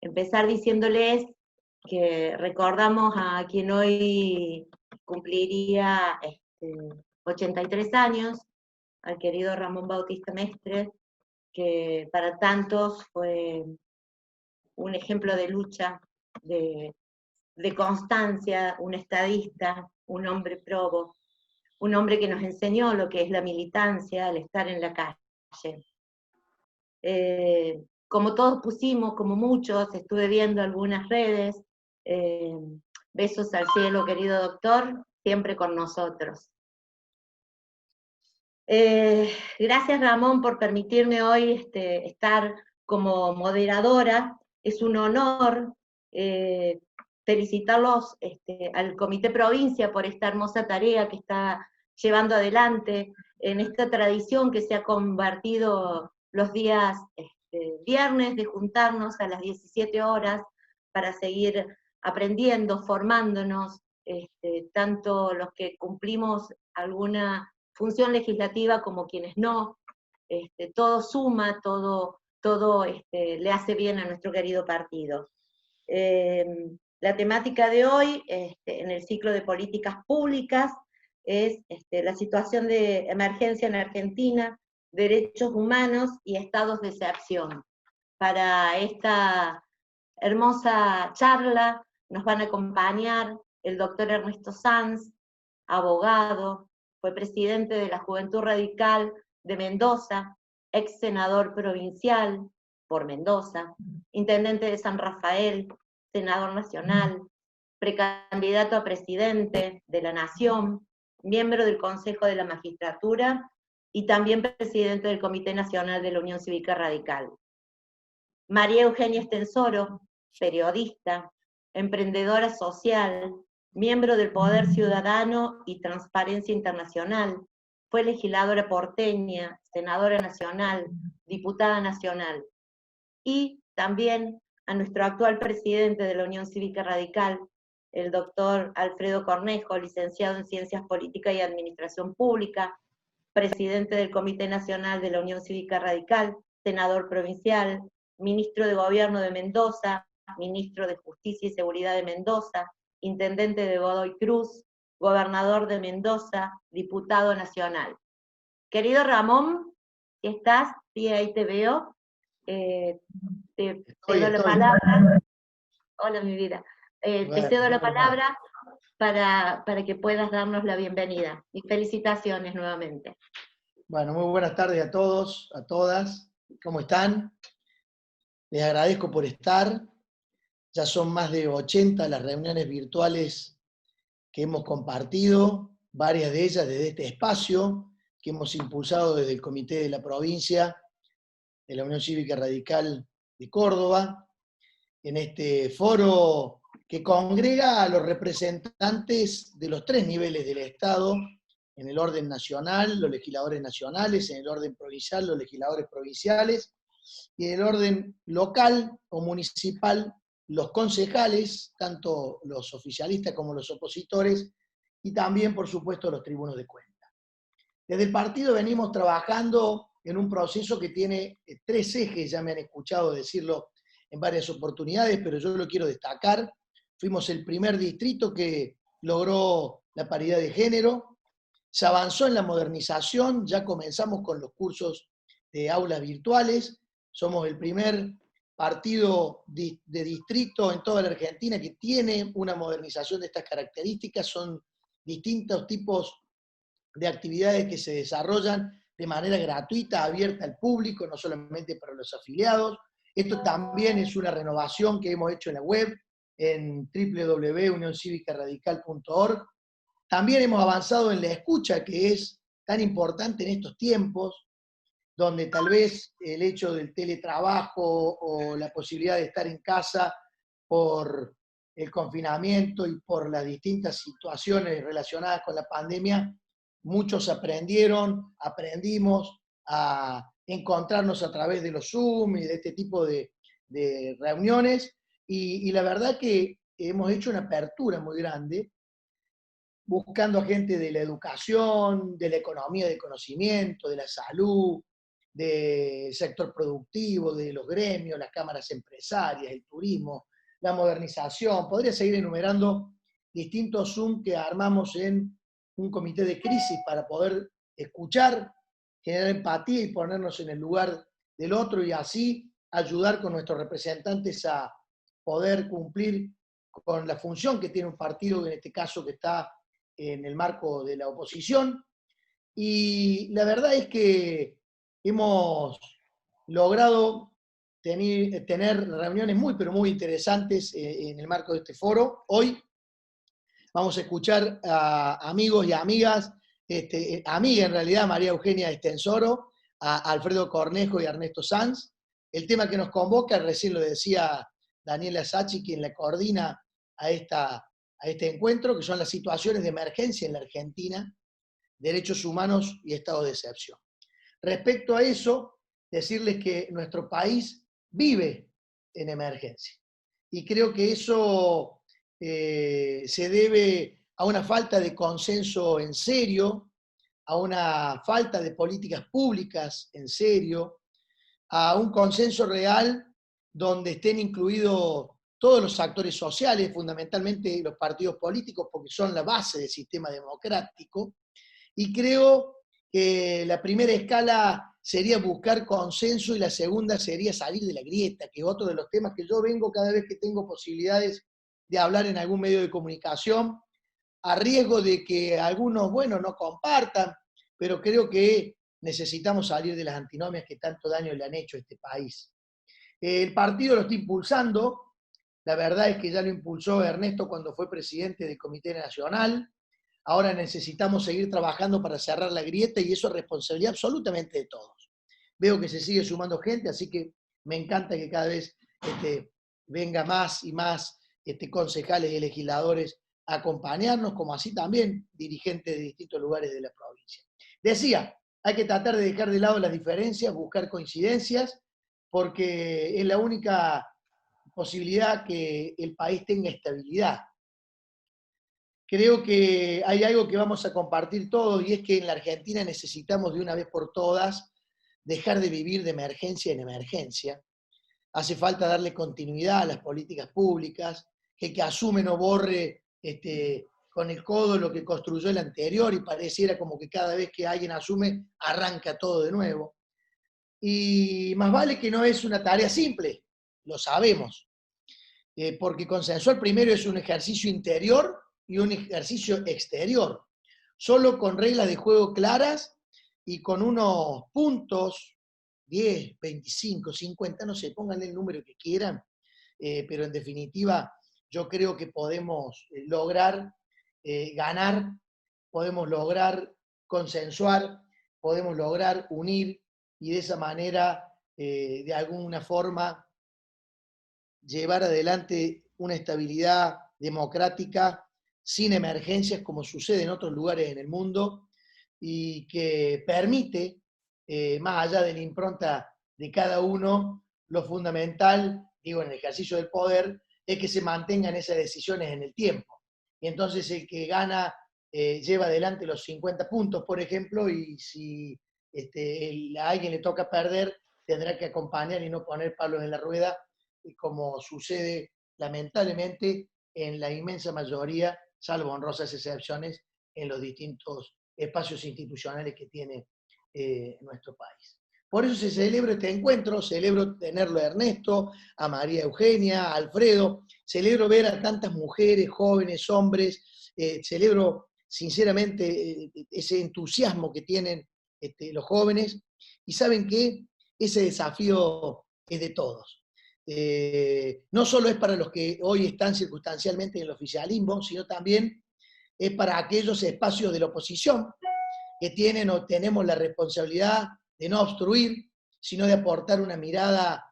empezar diciéndoles que recordamos a quien hoy cumpliría 83 años, al querido Ramón Bautista Mestre, que para tantos fue un ejemplo de lucha, de constancia, un estadista, un hombre probo, un hombre que nos enseñó lo que es la militancia, el estar en la calle. Como todos pusimos, como muchos, estuve viendo algunas redes, besos al cielo, querido doctor, siempre con nosotros. Gracias, Ramón, por permitirme hoy estar como moderadora. Es un honor felicitarlos al Comité Provincia por esta hermosa tarea que está llevando adelante en esta tradición que se ha convertido los días viernes de juntarnos a las 17 horas para seguir aprendiendo, formándonos, tanto los que cumplimos alguna función legislativa como quienes no, todo suma, todo le hace bien a nuestro querido partido. La temática de hoy, en el ciclo de políticas públicas, es la situación de emergencia en Argentina, derechos humanos y estados de excepción. Para esta hermosa charla nos van a acompañar el doctor Ernesto Sanz, abogado, fue presidente de la Juventud Radical de Mendoza, ex senador provincial por Mendoza, intendente de San Rafael, senador nacional, precandidato a presidente de la Nación, miembro del Consejo de la Magistratura y también presidente del Comité Nacional de la Unión Cívica Radical. María Eugenia Estensoro, periodista, emprendedora social, miembro del Poder Ciudadano y Transparencia Internacional, fue legisladora porteña, senadora nacional, diputada nacional. Y también a nuestro actual presidente de la Unión Cívica Radical, el doctor Alfredo Cornejo, licenciado en Ciencias Políticas y Administración Pública, presidente del Comité Nacional de la Unión Cívica Radical, senador provincial, ministro de Gobierno de Mendoza, ministro de Justicia y Seguridad de Mendoza, intendente de Godoy Cruz, gobernador de Mendoza, diputado nacional. Querido Ramón, si estás, sí, ahí te veo, te cedo la palabra. Hola, mi vida. Te cedo la palabra para que puedas darnos la bienvenida. Y felicitaciones nuevamente. Bueno, muy buenas tardes a todos, a todas. ¿Cómo están? Les agradezco por estar. Ya son más de 80 las reuniones virtuales que hemos compartido, varias de ellas desde este espacio que hemos impulsado desde el Comité de la Provincia de la Unión Cívica Radical de Córdoba, en este foro que congrega a los representantes de los 3 niveles del Estado, en el orden nacional, los legisladores nacionales, en el orden provincial, los legisladores provinciales, y en el orden local o municipal, los concejales, tanto los oficialistas como los opositores, y también, por supuesto, los tribunos de cuenta. Desde el partido venimos trabajando en un proceso que tiene 3 ejes, ya me han escuchado decirlo en varias oportunidades, pero yo lo quiero destacar. Fuimos el primer distrito que logró la paridad de género, se avanzó en la modernización, ya comenzamos con los cursos de aulas virtuales, somos el primer partido de distrito en toda la Argentina que tiene una modernización de estas características, son distintos tipos de actividades que se desarrollan de manera gratuita, abierta al público, no solamente para los afiliados. Esto también es una renovación que hemos hecho en la web, en www.unioncivicaradical.org. También hemos avanzado en la escucha, que es tan importante en estos tiempos, donde tal vez el hecho del teletrabajo o la posibilidad de estar en casa por el confinamiento y por las distintas situaciones relacionadas con la pandemia, muchos aprendimos a encontrarnos a través de los Zoom y de este tipo de reuniones, y la verdad que hemos hecho una apertura muy grande, buscando a gente de la educación, de la economía del conocimiento, de la salud, del sector productivo, de los gremios, las cámaras empresarias, el turismo, la modernización. Podría seguir enumerando distintos Zoom que armamos en un comité de crisis para poder escuchar, generar empatía y ponernos en el lugar del otro y así ayudar con nuestros representantes a poder cumplir con la función que tiene un partido, en este caso que está en el marco de la oposición. Y la verdad es que hemos logrado tener reuniones muy, pero muy interesantes en el marco de este foro. Hoy vamos a escuchar a amigos y amigas, amiga en realidad, María Eugenia Estensoro, a Alfredo Cornejo y a Ernesto Sanz. El tema que nos convoca, recién lo decía Daniela Sachi, quien la coordina a este encuentro, que son las situaciones de emergencia en la Argentina, derechos humanos y estado de excepción. Respecto a eso, decirles que nuestro país vive en emergencia. Y creo que eso se debe a una falta de consenso en serio, a una falta de políticas públicas en serio, a un consenso real donde estén incluidos todos los actores sociales, fundamentalmente los partidos políticos, porque son la base del sistema democrático. Y creo que la primera escala sería buscar consenso y la segunda sería salir de la grieta, que es otro de los temas que yo vengo cada vez que tengo posibilidades de hablar en algún medio de comunicación, a riesgo de que algunos, bueno, no compartan, pero creo que necesitamos salir de las antinomias que tanto daño le han hecho a este país. El partido lo está impulsando, la verdad es que ya lo impulsó Ernesto cuando fue presidente del Comité Nacional. Ahora necesitamos seguir trabajando para cerrar la grieta y eso es responsabilidad absolutamente de todos. Veo que se sigue sumando gente, así que me encanta que cada vez venga más y más concejales y legisladores a acompañarnos, como así también dirigentes de distintos lugares de la provincia. Decía, hay que tratar de dejar de lado las diferencias, buscar coincidencias, porque es la única posibilidad que el país tenga estabilidad. Creo que hay algo que vamos a compartir todos y es que en la Argentina necesitamos de una vez por todas dejar de vivir de emergencia en emergencia. Hace falta darle continuidad a las políticas públicas, que el que asume no borre con el codo lo que construyó el anterior y pareciera como que cada vez que alguien asume arranca todo de nuevo. Y más vale que no es una tarea simple, lo sabemos, porque consensuar primero es un ejercicio interior y un ejercicio exterior. Solo con reglas de juego claras y con unos puntos, 10, 25, 50, no sé, pónganle el número que quieran, pero en definitiva yo creo que podemos lograr ganar, podemos lograr consensuar, podemos lograr unir y de esa manera, de alguna forma, llevar adelante una estabilidad democrática sin emergencias como sucede en otros lugares en el mundo y que permite, más allá de la impronta de cada uno, lo fundamental, digo, en el ejercicio del poder, es que se mantengan esas decisiones en el tiempo. Y entonces el que gana lleva adelante los 50 puntos, por ejemplo, y si a alguien le toca perder, tendrá que acompañar y no poner palos en la rueda, como sucede lamentablemente en la inmensa mayoría, salvo honrosas excepciones, en los distintos espacios institucionales que tiene nuestro país. Por eso se celebra este encuentro, celebro tenerlo a Ernesto, a María Eugenia, a Alfredo, celebro ver a tantas mujeres, jóvenes, hombres, celebro sinceramente ese entusiasmo que tienen los jóvenes, y saben que ese desafío es de todos. No solo es para los que hoy están circunstancialmente en el oficialismo, sino también es para aquellos espacios de la oposición que tienen o tenemos la responsabilidad de no obstruir, sino de aportar una mirada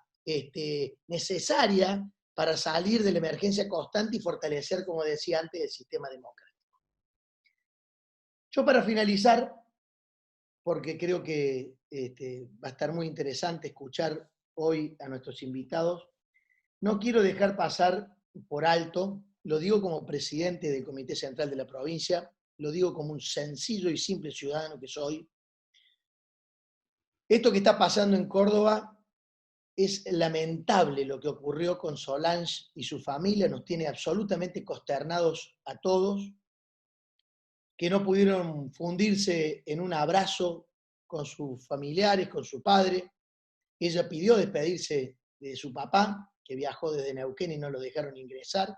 necesaria para salir de la emergencia constante y fortalecer, como decía antes, el sistema democrático. Yo para finalizar, porque creo que va a estar muy interesante escuchar hoy a nuestros invitados, no quiero dejar pasar por alto, lo digo como presidente del Comité Central de la provincia, lo digo como un sencillo y simple ciudadano que soy, Esto que está pasando en Córdoba es lamentable, lo que ocurrió con Solange y su familia, nos tiene absolutamente consternados a todos, que no pudieron fundirse en un abrazo con sus familiares, con su padre. Ella pidió despedirse de su papá, que viajó desde Neuquén y no lo dejaron ingresar.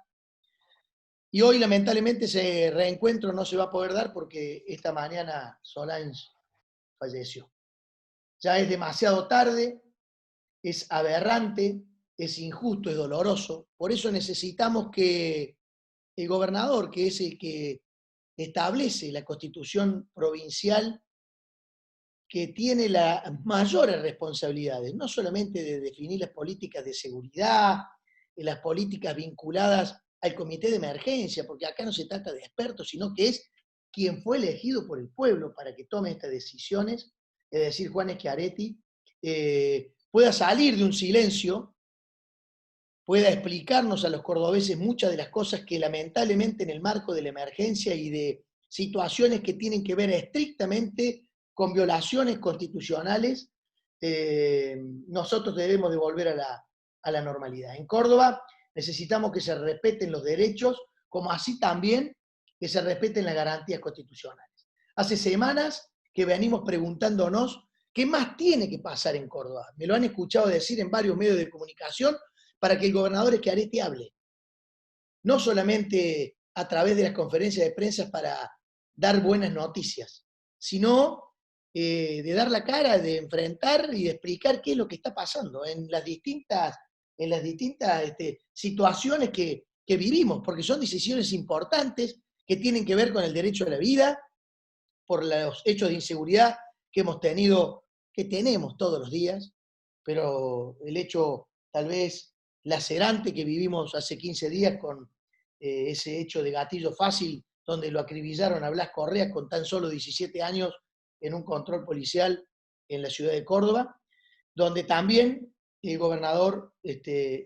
Y hoy, lamentablemente, ese reencuentro no se va a poder dar porque esta mañana Solange falleció. Ya es demasiado tarde, es aberrante, es injusto, es doloroso. Por eso necesitamos que el gobernador, que es el que establece la constitución provincial, que tiene las mayores responsabilidades, no solamente de definir las políticas de seguridad, las políticas vinculadas al comité de emergencia, porque acá no se trata de expertos, sino que es quien fue elegido por el pueblo para que tome estas decisiones, es decir, Juan Schiaretti, pueda salir de un silencio, pueda explicarnos a los cordobeses muchas de las cosas que lamentablemente en el marco de la emergencia y de situaciones que tienen que ver estrictamente con violaciones constitucionales, nosotros debemos de volver a la normalidad. En Córdoba necesitamos que se respeten los derechos, como así también que se respeten las garantías constitucionales. Hace semanas que venimos preguntándonos qué más tiene que pasar en Córdoba. Me lo han escuchado decir en varios medios de comunicación para que el gobernador Schiaretti hable. No solamente a través de las conferencias de prensa para dar buenas noticias, sino de dar la cara, de enfrentar y de explicar qué es lo que está pasando en las distintas situaciones que vivimos, porque son decisiones importantes que tienen que ver con el derecho a la vida, por los hechos de inseguridad que hemos tenido, que tenemos todos los días, pero el hecho tal vez lacerante que vivimos hace 15 días con ese hecho de gatillo fácil, donde lo acribillaron a Blas Correa con tan solo 17 años en un control policial en la ciudad de Córdoba, donde también el gobernador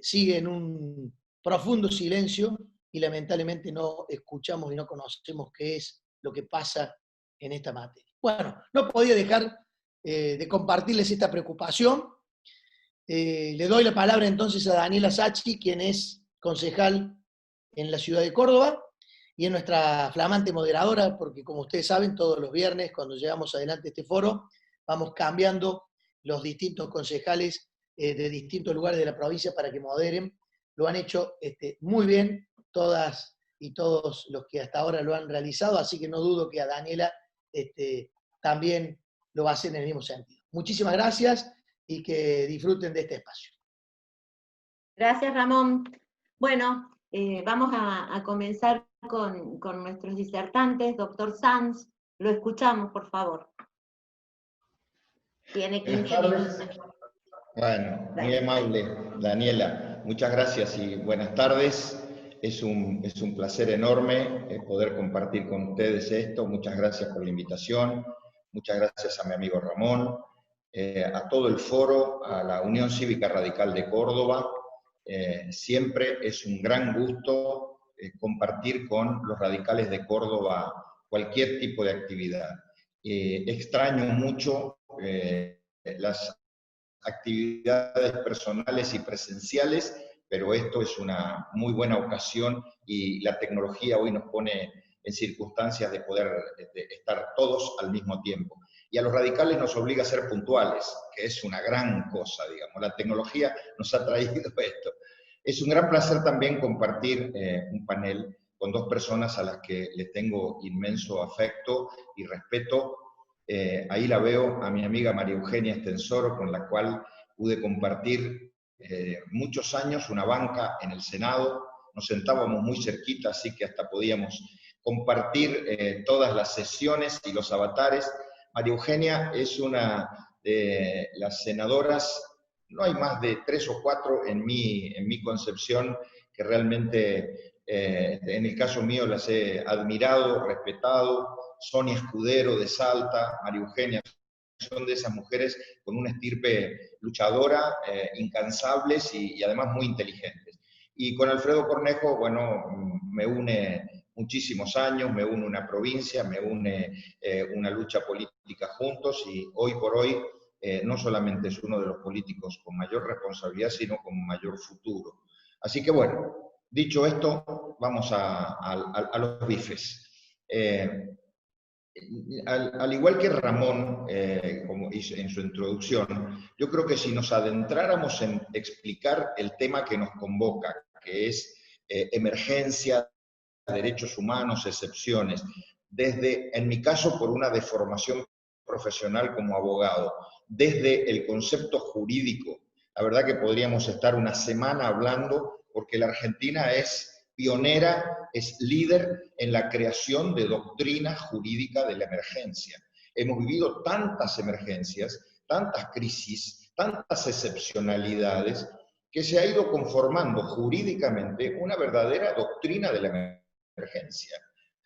sigue en un profundo silencio y lamentablemente no escuchamos y no conocemos qué es lo que pasa en esta materia. Bueno, no podía dejar de compartirles esta preocupación. Le doy la palabra entonces a Daniela Sacchi, quien es concejal en la ciudad de Córdoba y es nuestra flamante moderadora, porque como ustedes saben, todos los viernes, cuando llevamos adelante este foro, vamos cambiando los distintos concejales de distintos lugares de la provincia para que moderen. Lo han hecho muy bien todas y todos los que hasta ahora lo han realizado, así que no dudo que a Daniela también lo va a hacer en el mismo sentido. Muchísimas gracias y que disfruten de este espacio. Gracias, Ramón. Bueno, vamos a comenzar con nuestros disertantes. Doctor Sanz, lo escuchamos, por favor. Tiene 15 minutos. Bueno, muy amable, Daniela. Muchas gracias y buenas tardes. Es un placer enorme poder compartir con ustedes esto. Muchas gracias por la invitación. Muchas gracias a mi amigo Ramón, a todo el foro, a la Unión Cívica Radical de Córdoba. Siempre es un gran gusto compartir con los radicales de Córdoba cualquier tipo de actividad. Extraño mucho las actividades personales y presenciales, pero esto es una muy buena ocasión y la tecnología hoy nos pone en circunstancias de poder estar todos al mismo tiempo. Y a los radicales nos obliga a ser puntuales, que es una gran cosa, digamos. La tecnología nos ha traído esto. Es un gran placer también compartir un panel con dos personas a las que les tengo inmenso afecto y respeto. Ahí la veo a mi amiga María Eugenia Estensoro, con la cual pude compartir muchos años una banca en el Senado. Nos sentábamos muy cerquita, así que hasta podíamos compartir todas las sesiones y los avatares. María Eugenia es una de las senadoras, no hay más de 3 o 4 en mi concepción, que realmente en el caso mío las he admirado, respetado. Sonia Escudero de Salta, María Eugenia, son de esas mujeres con una estirpe luchadora, incansables y además muy inteligentes. Y con Alfredo Cornejo, bueno, me une muchísimos años, me une una provincia, me une una lucha política juntos y hoy por hoy no solamente es uno de los políticos con mayor responsabilidad, sino con mayor futuro. Así que bueno, dicho esto, vamos a los bifes. Al igual que Ramón, como hizo en su introducción, yo creo que si nos adentráramos en explicar el tema que nos convoca, que es emergencia, derechos humanos, excepciones, desde, en mi caso, por una deformación profesional como abogado, desde el concepto jurídico, la verdad que podríamos estar una semana hablando, porque la Argentina es pionera, es líder en la creación de doctrina jurídica de la emergencia. Hemos vivido tantas emergencias, tantas crisis, tantas excepcionalidades, que se ha ido conformando jurídicamente una verdadera doctrina de la emergencia.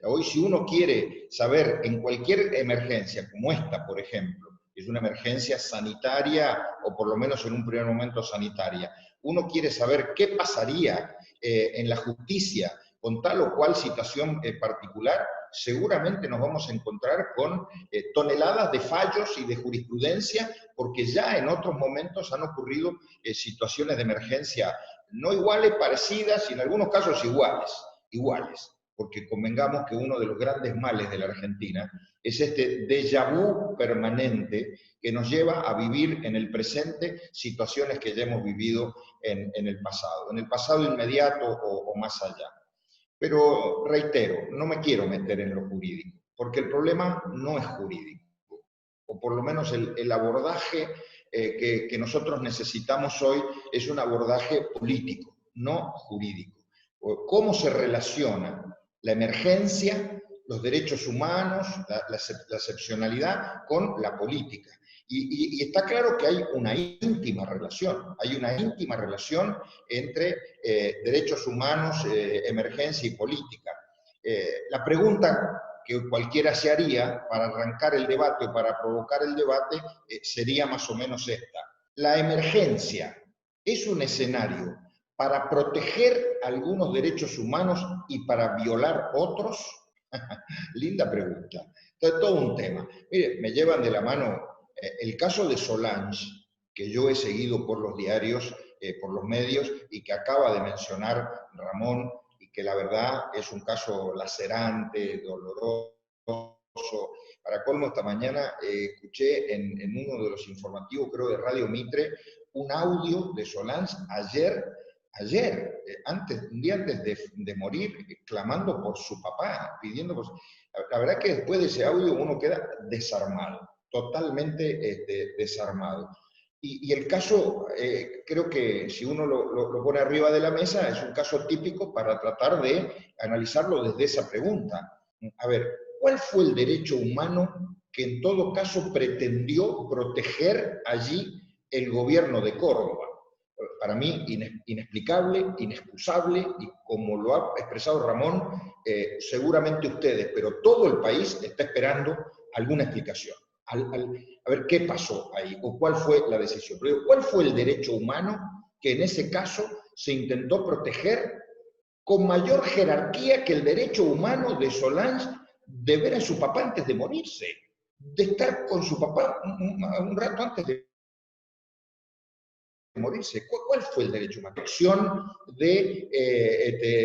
Hoy, si uno quiere saber en cualquier emergencia, como esta, por ejemplo, es una emergencia sanitaria, o por lo menos en un primer momento sanitaria, uno quiere saber qué pasaría en la justicia con tal o cual situación particular, seguramente nos vamos a encontrar con toneladas de fallos y de jurisprudencia, porque ya en otros momentos han ocurrido situaciones de emergencia no iguales, parecidas, y en algunos casos iguales, porque convengamos que uno de los grandes males de la Argentina es este déjà vu permanente que nos lleva a vivir en el presente situaciones que ya hemos vivido en el pasado inmediato o más allá. Pero reitero, no me quiero meter en lo jurídico, porque el problema no es jurídico, o por lo menos el abordaje que nosotros necesitamos hoy es un abordaje político, no jurídico. ¿Cómo se relaciona la emergencia, los derechos humanos, la excepcionalidad con la política? Y está claro que hay una íntima relación entre derechos humanos, emergencia y política. La pregunta que cualquiera se haría para arrancar el debate o para provocar el debate sería más o menos esta. ¿La emergencia es un escenario para proteger algunos derechos humanos y para violar otros? Linda pregunta. Entonces, todo un tema. Mire, me llevan de la mano el caso de Solange, que yo he seguido por los diarios, por los medios, y que acaba de mencionar Ramón, y que la verdad es un caso lacerante, doloroso. Para colmo, esta mañana escuché en uno de los informativos, creo de Radio Mitre, un audio de Solange un día antes de morir, clamando por su papá, pidiendo por su... La verdad que después de ese audio uno queda desarmado, totalmente desarmado. Y el caso, creo que si uno lo pone arriba de la mesa, es un caso típico para tratar de analizarlo desde esa pregunta. A ver, ¿cuál fue el derecho humano que en todo caso pretendió proteger allí el gobierno de Córdoba? Para mí, inexplicable, inexcusable, y como lo ha expresado Ramón, seguramente ustedes, pero todo el país está esperando alguna explicación. A ver qué pasó ahí, o cuál fue la decisión. Pero ¿cuál fue el derecho humano que en ese caso se intentó proteger con mayor jerarquía que el derecho humano de Solange de ver a su papá antes de morirse, de estar con su papá un rato antes de morirse? ¿Cuál fue el derecho humano? ¿Acción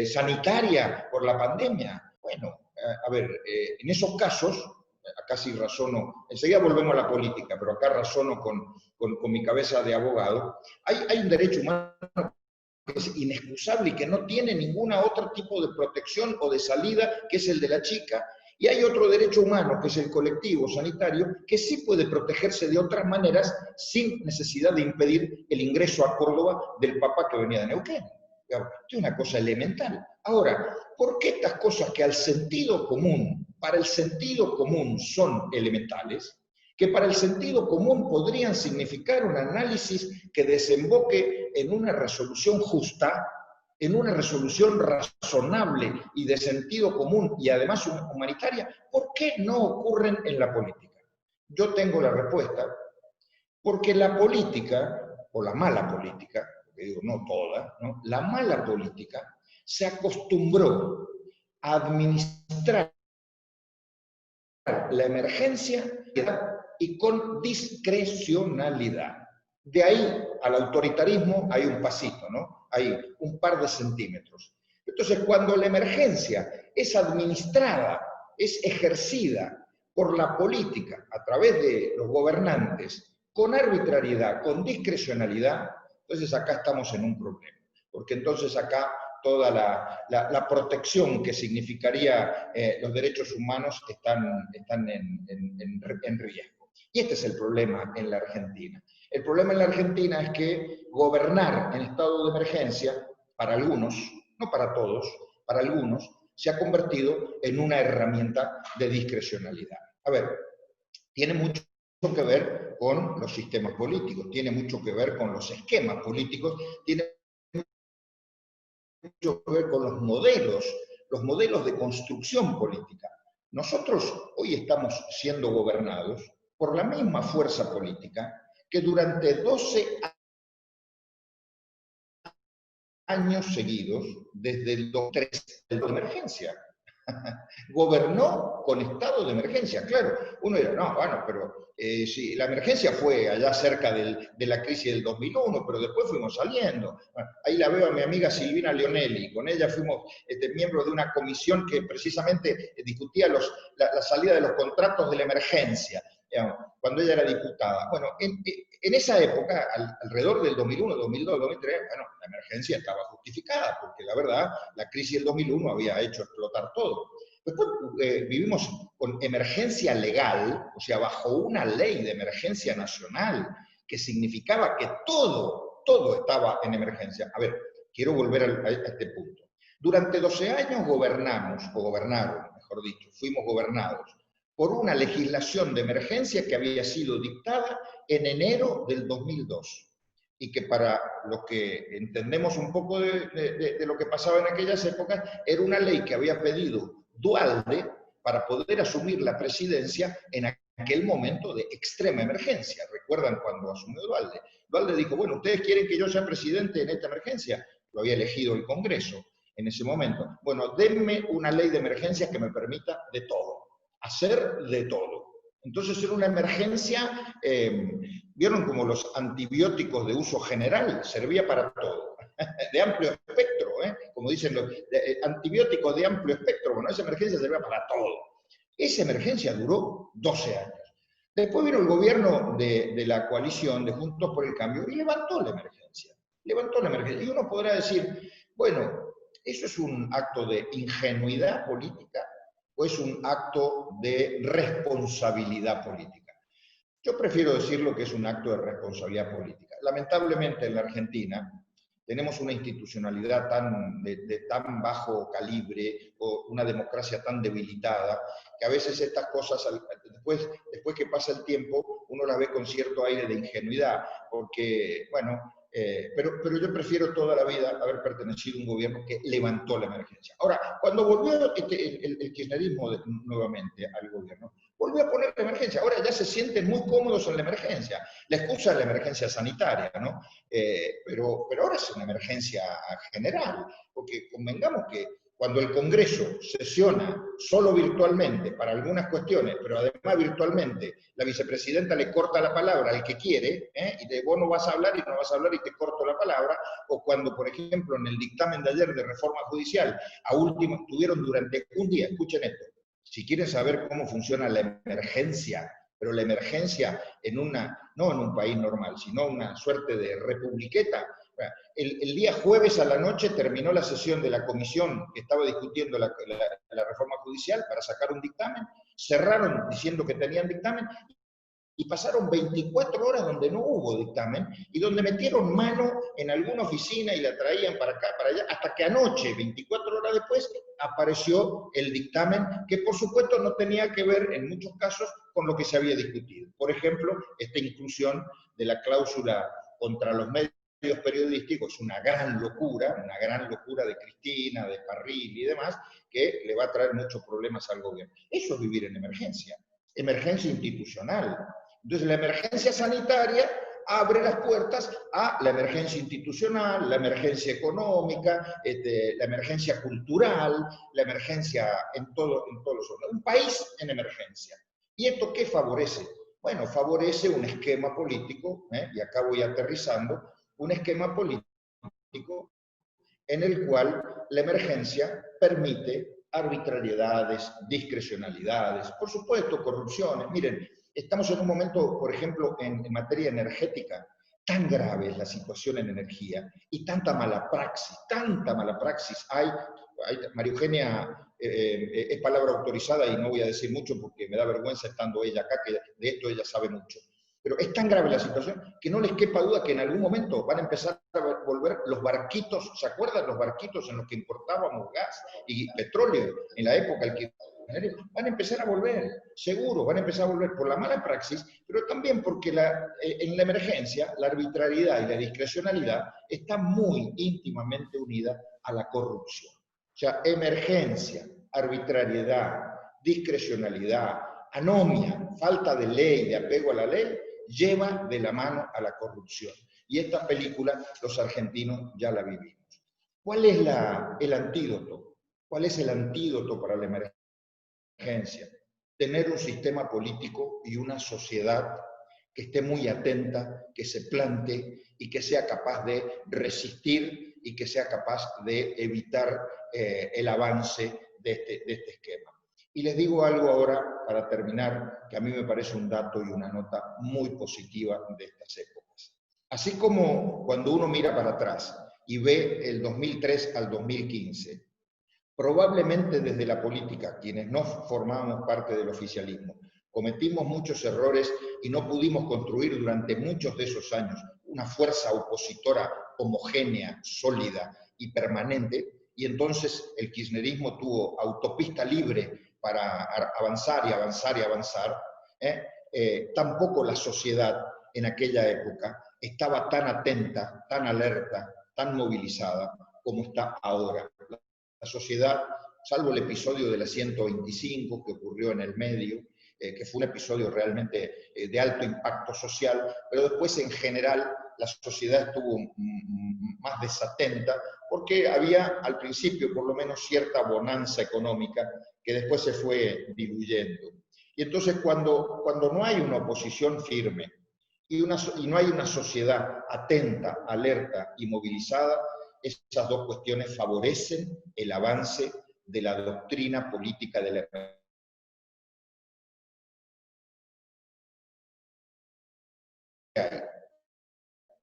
sanitaria por la pandemia? Bueno, a ver, en esos casos, acá sí razono, enseguida volvemos a la política, pero acá razono con mi cabeza de abogado, hay un derecho humano que es inexcusable y que no tiene ningún otro tipo de protección o de salida, que es el de la chica, y hay otro derecho humano, que es el colectivo sanitario, que sí puede protegerse de otras maneras sin necesidad de impedir el ingreso a Córdoba del papá que venía de Neuquén. Es una cosa elemental. Ahora, ¿por qué estas cosas que al sentido común, para el sentido común son elementales, que para el sentido común podrían significar un análisis que desemboque en una resolución justa, en una resolución razonable y de sentido común y además humanitaria, ¿por qué no ocurren en la política? Yo tengo la respuesta, porque la política, o la mala política, digo no toda, ¿no? La mala política se acostumbró a administrar la emergencia y con discrecionalidad. De ahí al autoritarismo hay un pasito, ¿no? Hay un par de centímetros. Entonces, cuando la emergencia es administrada, es ejercida por la política a través de los gobernantes, con arbitrariedad, con discrecionalidad, entonces acá estamos en un problema. Porque entonces acá toda la protección que significaría los derechos humanos están en riesgo. Y este es el problema en la Argentina. El problema en la Argentina es que gobernar en estado de emergencia, para algunos, no para todos, para algunos, se ha convertido en una herramienta de discrecionalidad. A ver, tiene mucho que ver con los sistemas políticos, tiene mucho que ver con los esquemas políticos, tiene mucho que ver con los modelos de construcción política. Nosotros hoy estamos siendo gobernados por la misma fuerza política que durante 12 años seguidos, desde el 2003, de emergencia. Gobernó con estado de emergencia. Claro, uno dirá, no, bueno, pero si la emergencia fue allá cerca de la crisis del 2001, pero después fuimos saliendo. Bueno, ahí la veo a mi amiga Silvina Leonelli, con ella fuimos miembros de una comisión que precisamente discutía la salida de los contratos de la emergencia, digamos, cuando ella era diputada. Bueno, en esa época, alrededor del 2001, 2002, 2003, bueno, la emergencia estaba justificada, porque la verdad, la crisis del 2001 había hecho explotar todo. Después vivimos con emergencia legal, o sea, bajo una ley de emergencia nacional, que significaba que todo estaba en emergencia. A ver, quiero volver a este punto. Durante 12 años gobernaron, mejor dicho, fuimos gobernados por una legislación de emergencia que había sido dictada en enero del 2002 y que para los que entendemos un poco de lo que pasaba en aquellas épocas, era una ley que había pedido Duhalde para poder asumir la presidencia en aquel momento de extrema emergencia. ¿Recuerdan cuando asumió Duhalde? Duhalde dijo, bueno, ¿ustedes quieren que yo sea presidente en esta emergencia? Lo había elegido el Congreso en ese momento. Bueno, denme una ley de emergencia que me permita de todo, hacer de todo. Entonces era una emergencia, vieron como los antibióticos de uso general, servía para todo, de amplio espectro, como dicen los antibióticos de amplio espectro, bueno, esa emergencia servía para todo. Esa emergencia duró 12 años. Después vino el gobierno de la coalición de Juntos por el Cambio y levantó la emergencia. Levantó la emergencia. Y uno podrá decir, bueno, ¿eso es un acto de ingenuidad política o es un acto de responsabilidad política? Yo prefiero decirlo que es un acto de responsabilidad política. Lamentablemente en la Argentina tenemos una institucionalidad de tan bajo calibre o una democracia tan debilitada que a veces estas cosas, después que pasa el tiempo, uno las ve con cierto aire de ingenuidad, porque, bueno, pero yo prefiero toda la vida haber pertenecido a un gobierno que levantó la emergencia. Ahora, cuando volvió el kirchnerismo nuevamente al gobierno, volvió a poner la emergencia. Ahora ya se sienten muy cómodos en la emergencia. La excusa es la emergencia sanitaria, ¿no? Pero ahora es una emergencia general, porque convengamos que cuando el Congreso sesiona solo virtualmente para algunas cuestiones, pero además virtualmente, la vicepresidenta le corta la palabra al que quiere, y vos no vas a hablar y no vas a hablar y te corto la palabra, o cuando, por ejemplo, en el dictamen de ayer de reforma judicial, a último estuvieron durante un día, escuchen esto, si quieren saber cómo funciona la emergencia, pero la emergencia no en un país normal, sino una suerte de republiqueta. El día jueves a la noche terminó la sesión de la comisión que estaba discutiendo la reforma judicial para sacar un dictamen, cerraron diciendo que tenían dictamen y pasaron 24 horas donde no hubo dictamen y donde metieron mano en alguna oficina y la traían para acá, para allá, hasta que anoche, 24 horas después, apareció el dictamen que por supuesto no tenía que ver en muchos casos con lo que se había discutido. Por ejemplo, esta inclusión de la cláusula contra los medios periodísticos, una gran locura de Cristina, de Parril y demás, que le va a traer muchos problemas al gobierno. Eso es vivir en emergencia institucional. Entonces la emergencia sanitaria abre las puertas a la emergencia institucional, la emergencia económica, la emergencia cultural, la emergencia en todos los órdenes. Un país en emergencia. ¿Y esto qué favorece? bueno, favorece un esquema político, y acá voy aterrizando, un esquema político en el cual la emergencia permite arbitrariedades, discrecionalidades, por supuesto, corrupciones. Miren, estamos en un momento, por ejemplo, en materia energética, tan grave es la situación en energía y tanta mala praxis hay. María Eugenia es palabra autorizada y no voy a decir mucho porque me da vergüenza estando ella acá, que de esto ella sabe mucho. Pero es tan grave la situación que no les quepa duda que en algún momento van a empezar a volver los barquitos, ¿se acuerdan los barquitos en los que importábamos gas y petróleo en la época del que van a empezar a volver, seguro, van a empezar a volver por la mala praxis, pero también porque en la emergencia la arbitrariedad y la discrecionalidad están muy íntimamente unidas a la corrupción. O sea, emergencia, arbitrariedad, discrecionalidad, anomia, falta de ley, de apego a la ley, lleva de la mano a la corrupción. Y esta película los argentinos ya la vivimos. ¿Cuál es el antídoto? ¿Cuál es el antídoto para la emergencia? Tener un sistema político y una sociedad que esté muy atenta, que se plante y que sea capaz de resistir y que sea capaz de evitar el avance de este esquema. Y les digo algo ahora, para terminar, que a mí me parece un dato y una nota muy positiva de estas épocas. Así como cuando uno mira para atrás y ve el 2003 al 2015, probablemente desde la política, quienes no formábamos parte del oficialismo, cometimos muchos errores y no pudimos construir durante muchos de esos años una fuerza opositora homogénea, sólida y permanente, y entonces el kirchnerismo tuvo autopista libre para avanzar y avanzar y avanzar. Tampoco la sociedad en aquella época estaba tan atenta, tan alerta, tan movilizada como está ahora. La sociedad, salvo el episodio de la 125 que ocurrió en el medio, que fue un episodio realmente de alto impacto social, pero después en general la sociedad estuvo más desatenta porque había al principio por lo menos cierta bonanza económica que después se fue diluyendo. Y entonces cuando no hay una oposición firme y no hay una sociedad atenta, alerta y movilizada, esas dos cuestiones favorecen el avance de la doctrina política de la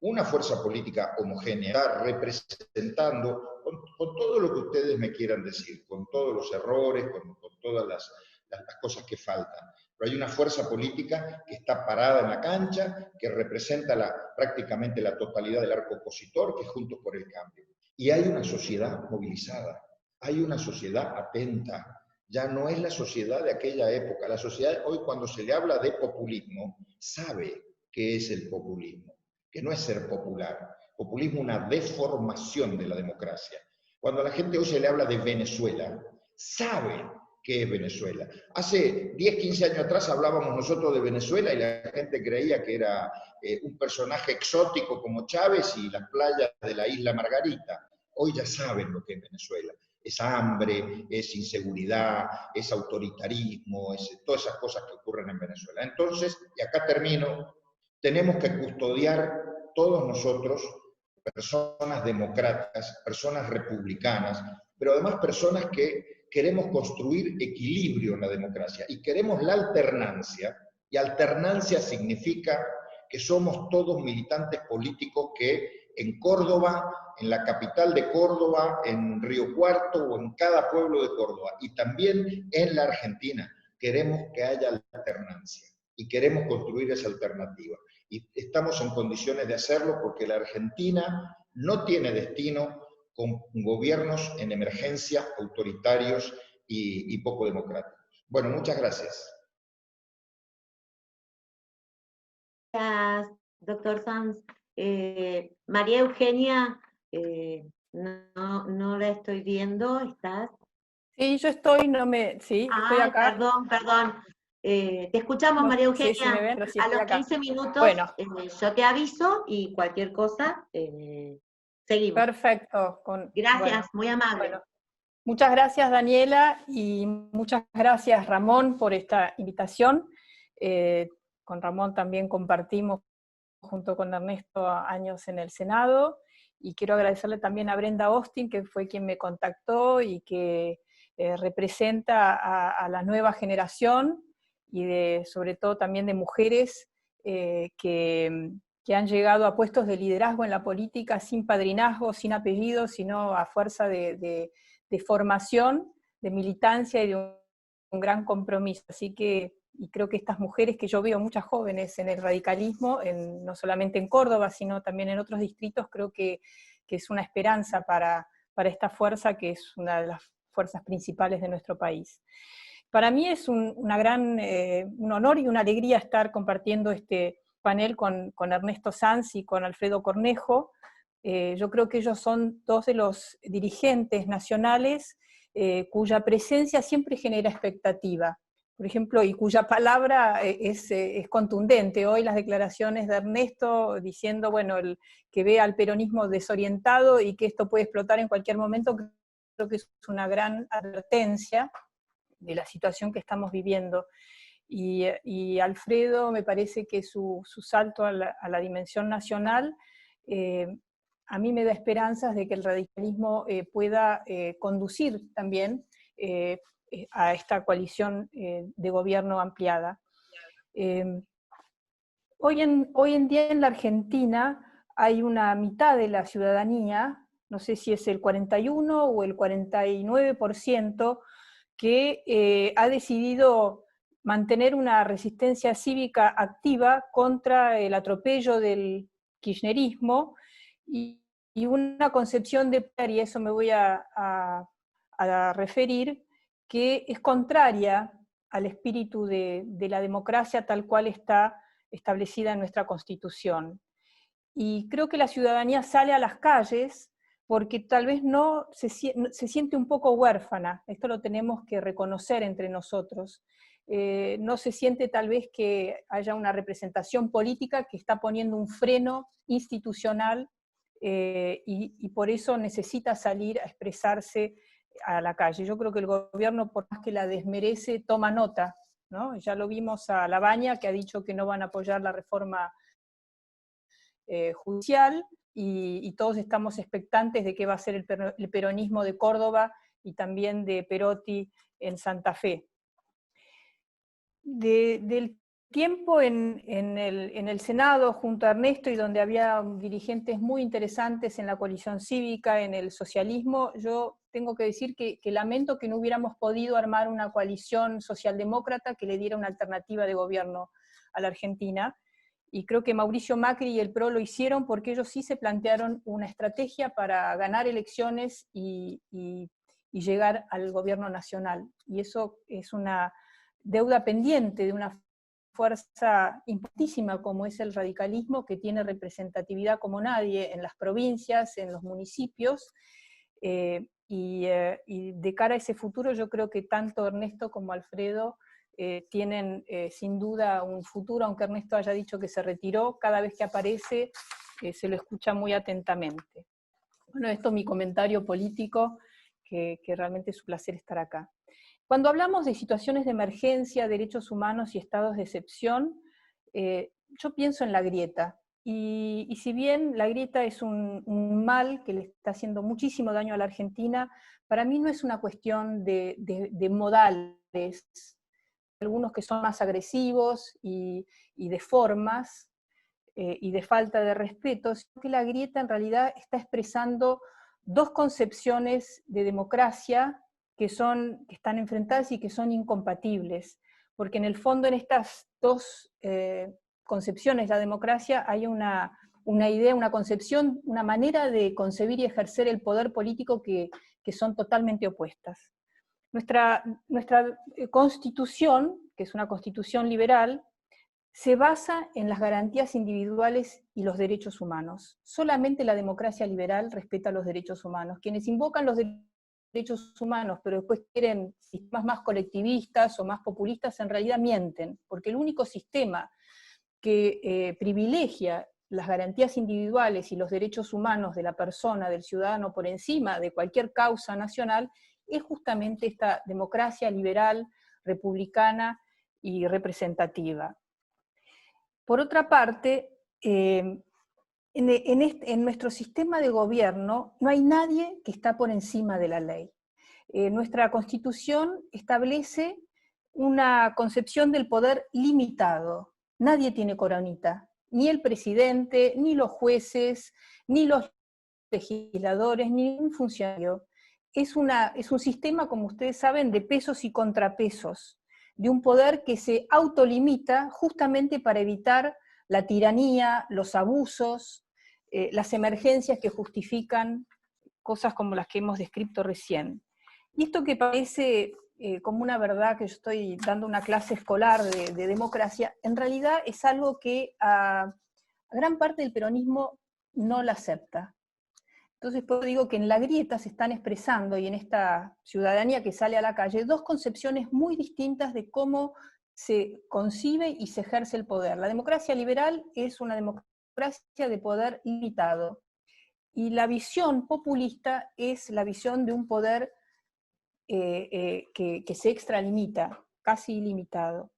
una fuerza política homogénea, está representando, con todo lo que ustedes me quieran decir, con todos los errores, con todas las cosas que faltan. Pero hay una fuerza política que está parada en la cancha, que representa prácticamente la totalidad del arco opositor, que es Juntos por el Cambio. Y hay una sociedad movilizada, hay una sociedad atenta. Ya no es la sociedad de aquella época. La sociedad hoy, cuando se le habla de populismo, sabe qué es el populismo, que no es ser popular. Populismo es una deformación de la democracia. Cuando a la gente hoy se le habla de Venezuela, sabe qué es Venezuela. Hace 10, 15 años atrás hablábamos nosotros de Venezuela y la gente creía que era un personaje exótico como Chávez y las playas de la isla Margarita. Hoy ya saben lo que es Venezuela. Es hambre, es inseguridad, es autoritarismo, es todas esas cosas que ocurren en Venezuela. Entonces, y acá termino, tenemos que custodiar todos nosotros, personas democráticas, personas republicanas, pero además personas que queremos construir equilibrio en la democracia y queremos la alternancia, y alternancia significa que somos todos militantes políticos que en Córdoba, en la capital de Córdoba, en Río Cuarto o en cada pueblo de Córdoba, y también en la Argentina, queremos que haya alternancia y queremos construir esa alternativa. Y estamos en condiciones de hacerlo porque la Argentina no tiene destino con gobiernos en emergencia, autoritarios y poco democráticos. Bueno, muchas gracias. Gracias, doctor Sanz. María Eugenia, no la estoy viendo, ¿estás? Sí, yo estoy, sí, estoy acá. Perdón. Te escuchamos, No María Eugenia. sé si me ven, pero sí a estoy los acá. 15 minutos Bueno. Yo te aviso y cualquier cosa seguimos. Perfecto. Gracias, muy amable. Bueno, muchas gracias, Daniela, y muchas gracias, Ramón, por esta invitación. con Ramón también compartimos junto con Ernesto años en el Senado, y quiero agradecerle también a Brenda Austin, que fue quien me contactó y que representa a la nueva generación, y sobre todo también de mujeres que han llegado a puestos de liderazgo en la política sin padrinazgo, sin apellido, sino a fuerza de formación, de militancia y de un gran compromiso. Así que, y creo que estas mujeres que yo veo, muchas jóvenes en el radicalismo, no solamente en Córdoba, sino también en otros distritos, creo que es una esperanza para esta fuerza, que es una de las fuerzas principales de nuestro país. Para mí es un honor y una alegría estar compartiendo este panel con Ernesto Sanz y con Alfredo Cornejo. Yo creo que ellos son dos de los dirigentes nacionales cuya presencia siempre genera expectativa, por ejemplo, y cuya palabra es contundente. Hoy las declaraciones de Ernesto diciendo, bueno, que ve al peronismo desorientado y que esto puede explotar en cualquier momento, creo que es una gran advertencia de la situación que estamos viviendo. Y Alfredo, me parece que su salto a la dimensión nacional a mí me da esperanzas de que el radicalismo pueda conducir también a esta coalición de gobierno ampliada. Hoy en día en la Argentina hay una mitad de la ciudadanía, no sé si es el 41 o el 49%, que ha decidido mantener una resistencia cívica activa contra el atropello del kirchnerismo y una concepción de poder, y eso me voy a referir, que es contraria al espíritu de la democracia tal cual está establecida en nuestra Constitución. Y creo que la ciudadanía sale a las calles porque tal vez no se siente un poco huérfana, esto lo tenemos que reconocer entre nosotros. No se siente tal vez que haya una representación política que está poniendo un freno institucional y por eso necesita salir a expresarse a la calle. Yo creo que el gobierno, por más que la desmerece, toma nota, ¿no? Ya lo vimos a Labaña, que ha dicho que no van a apoyar la reforma judicial, y todos estamos expectantes de qué va a ser el peronismo de Córdoba y también de Perotti en Santa Fe. Del tiempo en el Senado junto a Ernesto, y donde había dirigentes muy interesantes en la coalición cívica, en el socialismo, yo tengo que decir que lamento que no hubiéramos podido armar una coalición socialdemócrata que le diera una alternativa de gobierno a la Argentina. Y creo que Mauricio Macri y el PRO lo hicieron porque ellos sí se plantearon una estrategia para ganar elecciones y llegar al gobierno nacional. Y eso es una deuda pendiente de una fuerza importantísima como es el radicalismo, que tiene representatividad como nadie en las provincias, en los municipios, y de cara a ese futuro yo creo que tanto Ernesto como Alfredo tienen sin duda un futuro, aunque Ernesto haya dicho que se retiró. Cada vez que aparece se lo escucha muy atentamente. Bueno, esto es mi comentario político, que realmente es un placer estar acá. Cuando hablamos de situaciones de emergencia, derechos humanos y estados de excepción, yo pienso en la grieta. Y si bien la grieta es un mal que le está haciendo muchísimo daño a la Argentina, para mí no es una cuestión de modales, algunos que son más agresivos y de formas y de falta de respeto, sino que la grieta en realidad está expresando dos concepciones de democracia que están enfrentadas y que son incompatibles, porque en el fondo en estas dos concepciones de la democracia hay una idea, una concepción, una manera de concebir y ejercer el poder político que son totalmente opuestas. Nuestra Constitución, que es una constitución liberal, se basa en las garantías individuales y los derechos humanos. Solamente la democracia liberal respeta los derechos humanos. Quienes invocan los derechos humanos, pero después quieren sistemas más colectivistas o más populistas, en realidad mienten, porque el único sistema que privilegia las garantías individuales y los derechos humanos de la persona, del ciudadano, por encima de cualquier causa nacional, es justamente esta democracia liberal, republicana y representativa. Por otra parte, en nuestro sistema de gobierno no hay nadie que está por encima de la ley. Nuestra Constitución establece una concepción del poder limitado. Nadie tiene coronita, ni el presidente, ni los jueces, ni los legisladores, ni ningún funcionario. Es un sistema, como ustedes saben, de pesos y contrapesos, de un poder que se autolimita justamente para evitar la tiranía, los abusos, las emergencias que justifican cosas como las que hemos descrito recién. Y esto que parece como una verdad, que yo estoy dando una clase escolar de democracia, en realidad es algo que a gran parte del peronismo no la acepta. Entonces, por eso digo que en la grieta se están expresando, y en esta ciudadanía que sale a la calle, dos concepciones muy distintas de cómo se concibe y se ejerce el poder. La democracia liberal es una democracia de poder limitado, y la visión populista es la visión de un poder que se extralimita, casi ilimitado.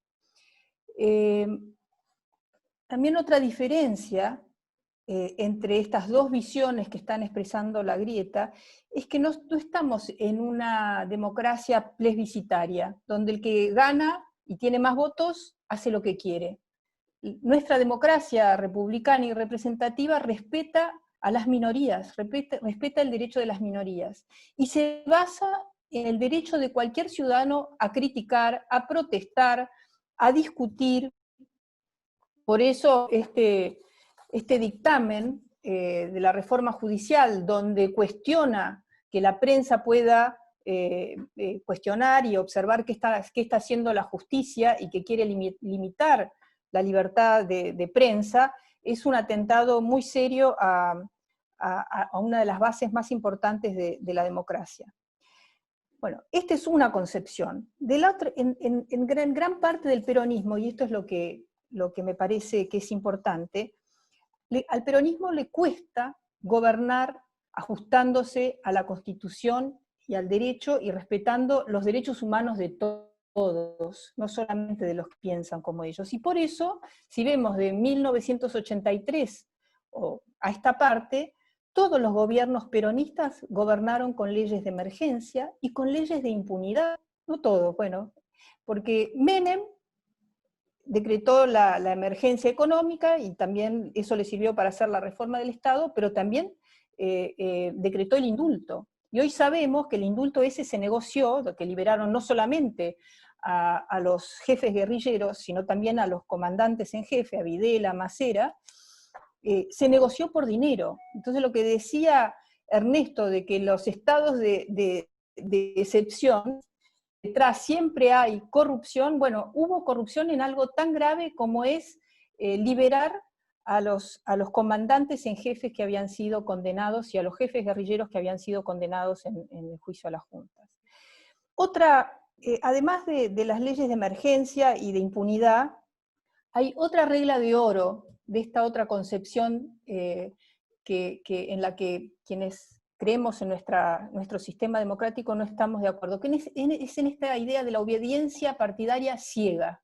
También otra diferencia entre estas dos visiones que están expresando la grieta es que no estamos en una democracia plebiscitaria, donde el que gana y tiene más votos hace lo que quiere. Nuestra democracia republicana y representativa respeta a las minorías, respeta el derecho de las minorías, y se basa en el derecho de cualquier ciudadano a criticar, a protestar, a discutir. Por eso este dictamen de la reforma judicial, donde cuestiona que la prensa pueda cuestionar y observar qué está haciendo la justicia, y que quiere limitar la libertad de prensa, es un atentado muy serio a una de las bases más importantes de la democracia. Bueno, esta es una concepción. En gran parte del peronismo, y esto es lo que me parece que es importante, al peronismo le cuesta gobernar ajustándose a la Constitución y al derecho, y respetando los derechos humanos de todos, no solamente de los que piensan como ellos. Y por eso, si vemos de 1983 a esta parte, todos los gobiernos peronistas gobernaron con leyes de emergencia y con leyes de impunidad. No todos, bueno, porque Menem decretó la emergencia económica, y también eso le sirvió para hacer la reforma del Estado, pero también decretó el indulto. Y hoy sabemos que el indulto ese se negoció, que liberaron no solamente a los jefes guerrilleros, sino también a los comandantes en jefe, a Videla, a Macera, se negoció por dinero. Entonces lo que decía Ernesto de que los estados de excepción, detrás siempre hay corrupción. Bueno, hubo corrupción en algo tan grave como es liberar a los comandantes en jefes que habían sido condenados, y a los jefes guerrilleros que habían sido condenados en el juicio a las juntas. Además de las leyes de emergencia y de impunidad, hay otra regla de oro de esta otra concepción en la que quienes creemos en nuestro sistema democrático no estamos de acuerdo, que es en esta idea de la obediencia partidaria ciega.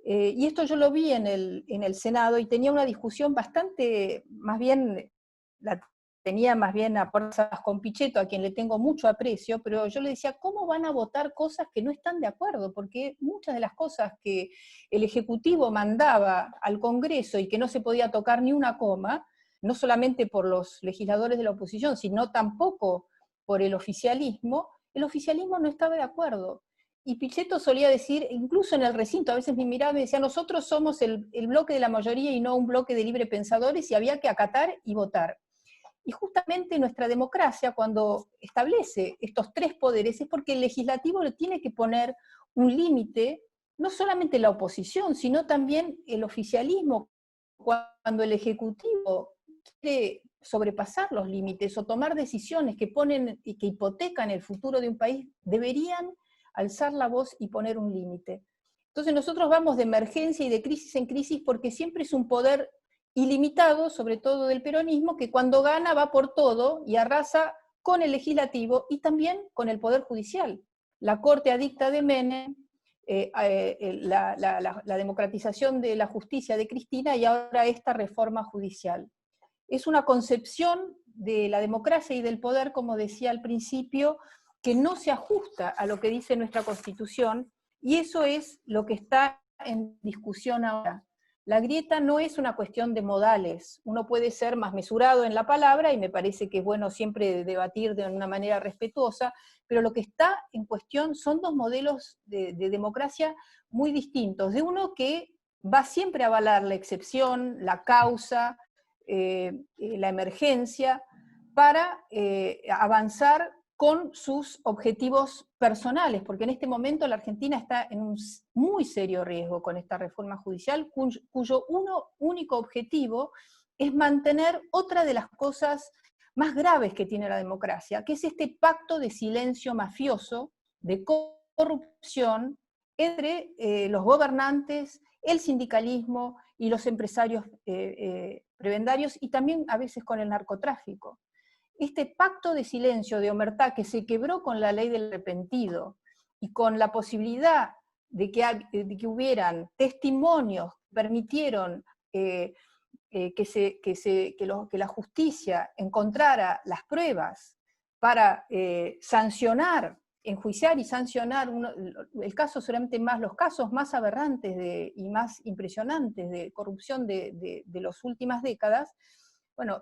Y esto yo lo vi en el Senado, y tenía una discusión bastante, tenía más bien a fuerzas con Pichetto, a quien le tengo mucho aprecio, pero yo le decía, ¿cómo van a votar cosas que no están de acuerdo? Porque muchas de las cosas que el Ejecutivo mandaba al Congreso y que no se podía tocar ni una coma, no solamente por los legisladores de la oposición, sino tampoco por el oficialismo no estaba de acuerdo. Y Pichetto solía decir, incluso en el recinto, a veces me miraba y me decía, nosotros somos el bloque de la mayoría y no un bloque de libre pensadores, y había que acatar y votar. Y justamente nuestra democracia, cuando establece estos tres poderes, es porque el legislativo le tiene que poner un límite, no solamente la oposición, sino también el oficialismo. Cuando el Ejecutivo quiere sobrepasar los límites o tomar decisiones que ponen y que hipotecan el futuro de un país, deberían alzar la voz y poner un límite. Entonces nosotros vamos de emergencia y de crisis en crisis, porque siempre es un poder ilimitado, sobre todo del peronismo, que cuando gana va por todo y arrasa con el legislativo y también con el poder judicial. La Corte adicta de Menem la democratización de la justicia de Cristina y ahora esta reforma judicial. Es una concepción de la democracia y del poder, como decía al principio, que no se ajusta a lo que dice nuestra Constitución, y eso es lo que está en discusión ahora. La grieta no es una cuestión de modales, uno puede ser más mesurado en la palabra, y me parece que es bueno siempre debatir de una manera respetuosa, pero lo que está en cuestión son dos modelos de democracia muy distintos, de uno que va siempre a avalar la excepción, la causa, la emergencia, para avanzar con sus objetivos personales, porque en este momento la Argentina está en un muy serio riesgo con esta reforma judicial, cuyo único objetivo es mantener otra de las cosas más graves que tiene la democracia, que es este pacto de silencio mafioso, de corrupción, entre los gobernantes, el sindicalismo y los empresarios prebendarios, y también a veces con el narcotráfico. Este pacto de silencio, de omertá, que se quebró con la ley del arrepentido y con la posibilidad de que hubieran testimonios que permitieron que la justicia encontrara las pruebas para sancionar, enjuiciar y sancionar el caso, seguramente los casos más aberrantes y más impresionantes de corrupción de las últimas décadas. Bueno,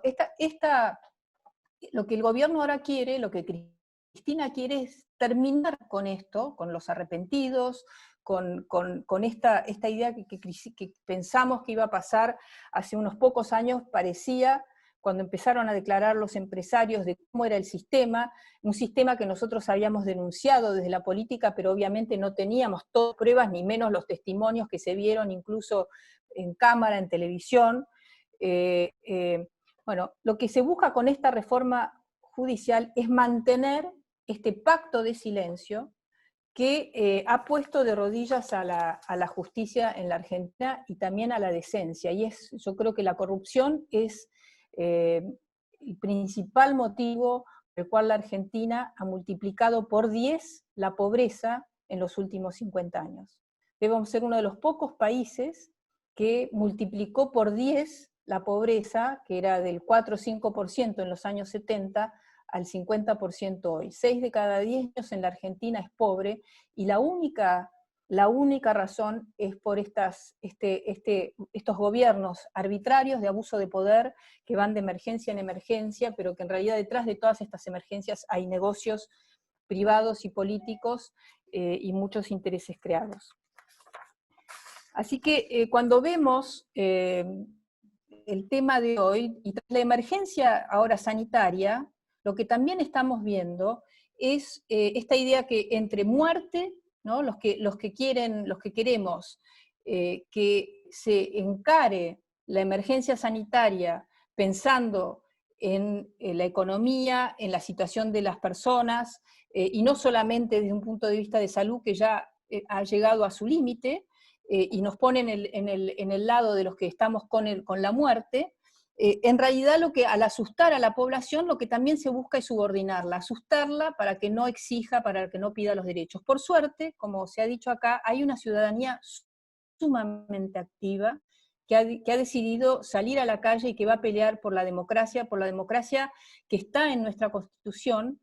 lo que el gobierno ahora quiere, lo que Cristina quiere es terminar con esto, con los arrepentidos, con esta idea que pensamos que iba a pasar hace unos pocos años, parecía, cuando empezaron a declarar los empresarios de cómo era el sistema, un sistema que nosotros habíamos denunciado desde la política, pero obviamente no teníamos todas pruebas, ni menos los testimonios que se vieron incluso en cámara, en televisión. Bueno, lo que se busca con esta reforma judicial es mantener este pacto de silencio que ha puesto de rodillas a la justicia en la Argentina y también a la decencia. Y yo creo que la corrupción es el principal motivo por el cual la Argentina ha multiplicado por 10 la pobreza en los últimos 50 años. Debemos ser uno de los pocos países que multiplicó por 10 la pobreza, que era del 4 o 5% en los años 70, al 50% hoy. 6 de cada 10 niños en la Argentina es pobre, y la única razón es por estos gobiernos arbitrarios de abuso de poder que van de emergencia en emergencia, pero que en realidad detrás de todas estas emergencias hay negocios privados y políticos y muchos intereses creados. Así que cuando vemos el tema de hoy, y tras la emergencia ahora sanitaria, lo que también estamos viendo es esta idea que entre muerte, ¿no? los que queremos que se encare la emergencia sanitaria pensando en la economía, en la situación de las personas, y no solamente desde un punto de vista de salud que ya ha llegado a su límite, y nos ponen en el lado de los que estamos con la muerte, en realidad al asustar a la población, lo que también se busca es subordinarla, asustarla para que no exija, para que no pida los derechos. Por suerte, como se ha dicho acá, hay una ciudadanía sumamente activa que ha decidido salir a la calle y que va a pelear por la democracia que está en nuestra Constitución,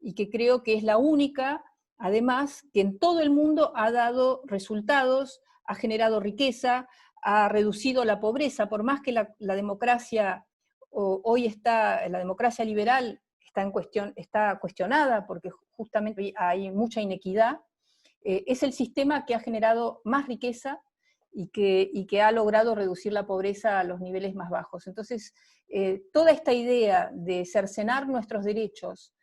y que creo que es la única, además, que en todo el mundo ha dado resultados, ha generado riqueza, ha reducido la pobreza, por más que la democracia la democracia liberal está cuestionada, porque justamente hay mucha inequidad, es el sistema que ha generado más riqueza y que ha logrado reducir la pobreza a los niveles más bajos. Entonces, toda esta idea de cercenar nuestros derechos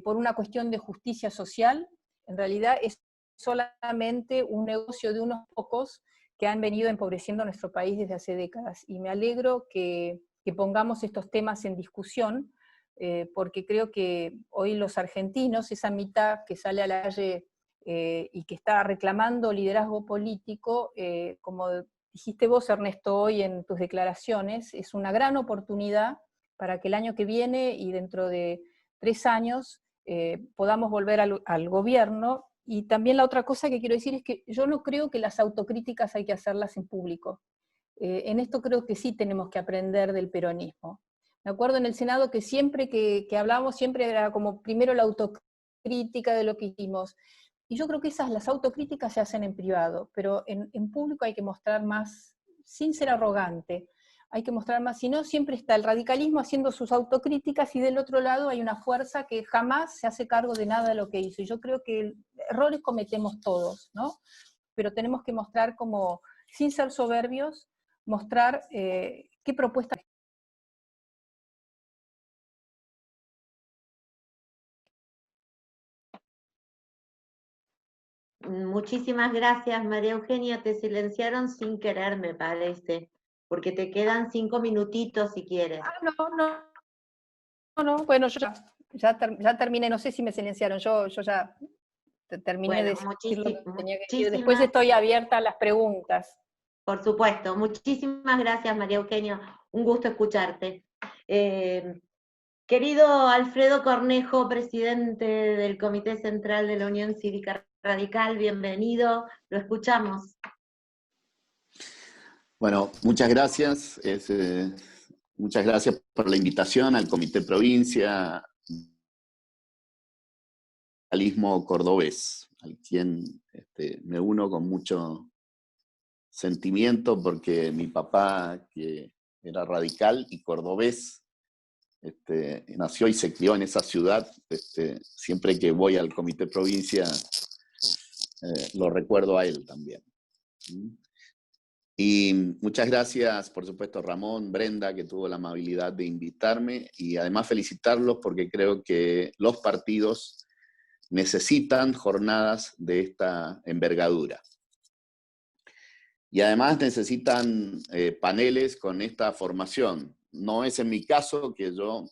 por una cuestión de justicia social, en realidad es solamente un negocio de unos pocos que han venido empobreciendo a nuestro país desde hace décadas. Y me alegro que pongamos estos temas en discusión, porque creo que hoy los argentinos, esa mitad que sale a la calle y que está reclamando liderazgo político, como dijiste vos, Ernesto, hoy en tus declaraciones, es una gran oportunidad para que el año que viene y dentro de 3 años podamos volver al gobierno Y también la otra cosa que quiero decir es que yo no creo que las autocríticas hay que hacerlas en público. En esto creo que sí tenemos que aprender del peronismo. Me acuerdo en el Senado que siempre que hablábamos, siempre era como primero la autocrítica de lo que hicimos. Y yo creo que las autocríticas se hacen en privado, pero en público hay que mostrar más, sin ser arrogante, hay que mostrar más, si no siempre está el radicalismo haciendo sus autocríticas y del otro lado hay una fuerza que jamás se hace cargo de nada de lo que hizo. Y yo creo que errores cometemos todos, ¿no? Pero tenemos que mostrar como, sin ser soberbios, mostrar qué propuestas. Muchísimas gracias, María Eugenia. Te silenciaron sin querer, me parece, porque te quedan 5 minutitos si quieres. No, bueno, yo ya terminé, no sé si me silenciaron, yo ya terminé de decir lo que tenía que decir. Después estoy abierta a las preguntas. Por supuesto, muchísimas gracias, María Eugenia, un gusto escucharte. Querido Alfredo Cornejo, presidente del Comité Central de la Unión Cívica Radical, bienvenido, lo escuchamos. Bueno, muchas gracias. Muchas gracias por la invitación al Comité Provincia Radicalismo Cordobés, al quien me uno con mucho sentimiento porque mi papá, que era radical y cordobés, nació y se crió en esa ciudad. Siempre que voy al Comité Provincia lo recuerdo a él también. Y muchas gracias, por supuesto, Ramón, Brenda, que tuvo la amabilidad de invitarme, y además felicitarlos porque creo que los partidos necesitan jornadas de esta envergadura. Y además necesitan paneles con esta formación. No es en mi caso, que yo,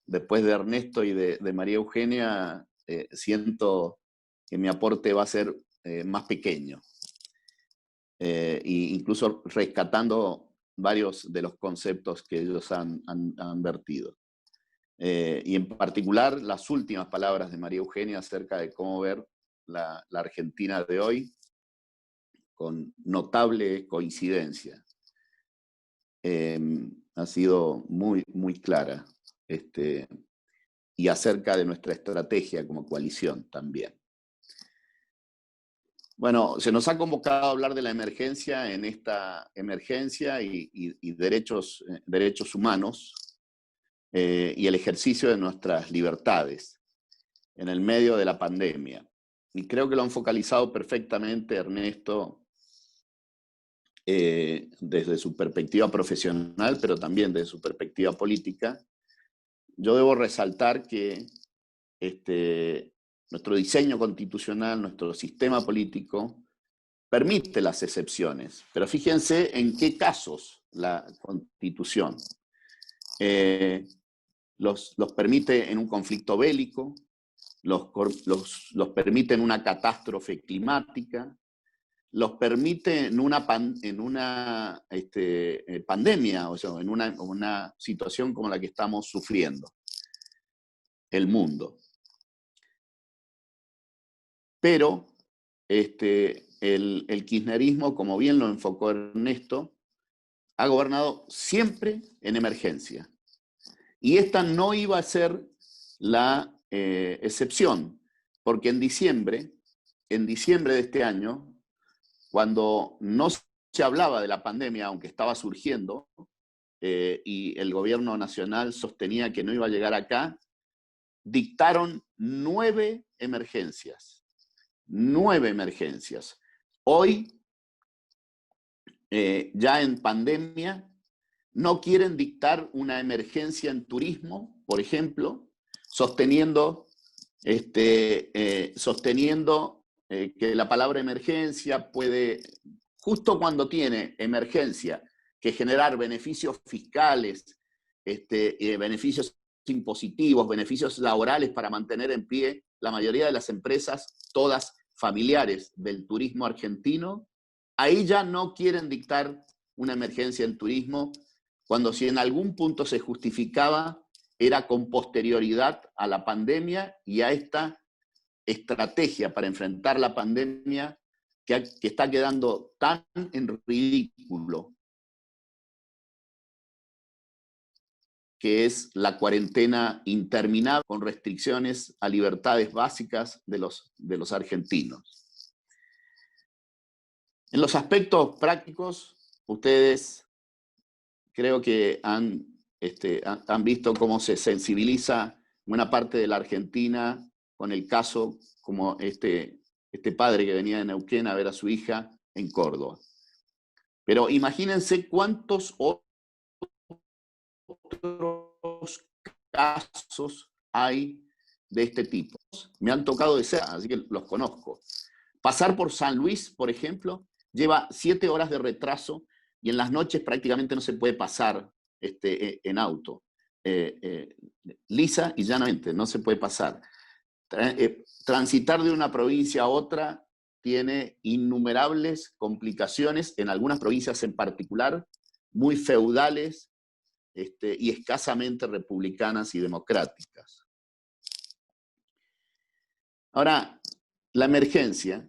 después de Ernesto y de María Eugenia, siento que mi aporte va a ser más pequeño. E incluso rescatando varios de los conceptos que ellos han vertido. Y en particular las últimas palabras de María Eugenia acerca de cómo ver la Argentina de hoy, con notable coincidencia. Ha sido muy, muy clara, y acerca de nuestra estrategia como coalición también. Bueno, se nos ha convocado a hablar de la emergencia en esta emergencia y derechos humanos y el ejercicio de nuestras libertades en el medio de la pandemia. Y creo que lo han focalizado perfectamente Ernesto desde su perspectiva profesional, pero también desde su perspectiva política. Yo debo resaltar que nuestro diseño constitucional, nuestro sistema político, permite las excepciones. Pero fíjense en qué casos la Constitución los permite en un conflicto bélico, los permite en una catástrofe climática, los permite en una pandemia, o sea, en una situación como la que estamos sufriendo, el mundo. Pero el kirchnerismo, como bien lo enfocó Ernesto, ha gobernado siempre en emergencia. Y esta no iba a ser la excepción, porque en diciembre de este año, cuando no se hablaba de la pandemia, aunque estaba surgiendo, y el gobierno nacional sostenía que no iba a llegar acá, dictaron 9 emergencias. 9 emergencias. Hoy, ya en pandemia, no quieren dictar una emergencia en turismo, por ejemplo, sosteniendo que la palabra emergencia puede, justo cuando tiene emergencia, que generar beneficios fiscales, beneficios impositivos, beneficios laborales para mantener en pie la mayoría de las empresas, todas familiares del turismo argentino, ahí ya no quieren dictar una emergencia en turismo, cuando si en algún punto se justificaba, era con posterioridad a la pandemia y a esta estrategia para enfrentar la pandemia que está quedando tan en ridículo, que es la cuarentena interminable con restricciones a libertades básicas de los argentinos. En los aspectos prácticos, ustedes creo que han visto cómo se sensibiliza buena parte de la Argentina con el caso como este padre que venía de Neuquén a ver a su hija en Córdoba. Pero imagínense cuántos otros casos hay de este tipo. Me han tocado de cerca, así que los conozco. Pasar por San Luis, por ejemplo, lleva 7 horas de retraso y en las noches prácticamente no se puede pasar en auto. Lisa y llanamente, no se puede pasar. Transitar de una provincia a otra tiene innumerables complicaciones, en algunas provincias en particular, muy feudales y escasamente republicanas y democráticas. Ahora, la emergencia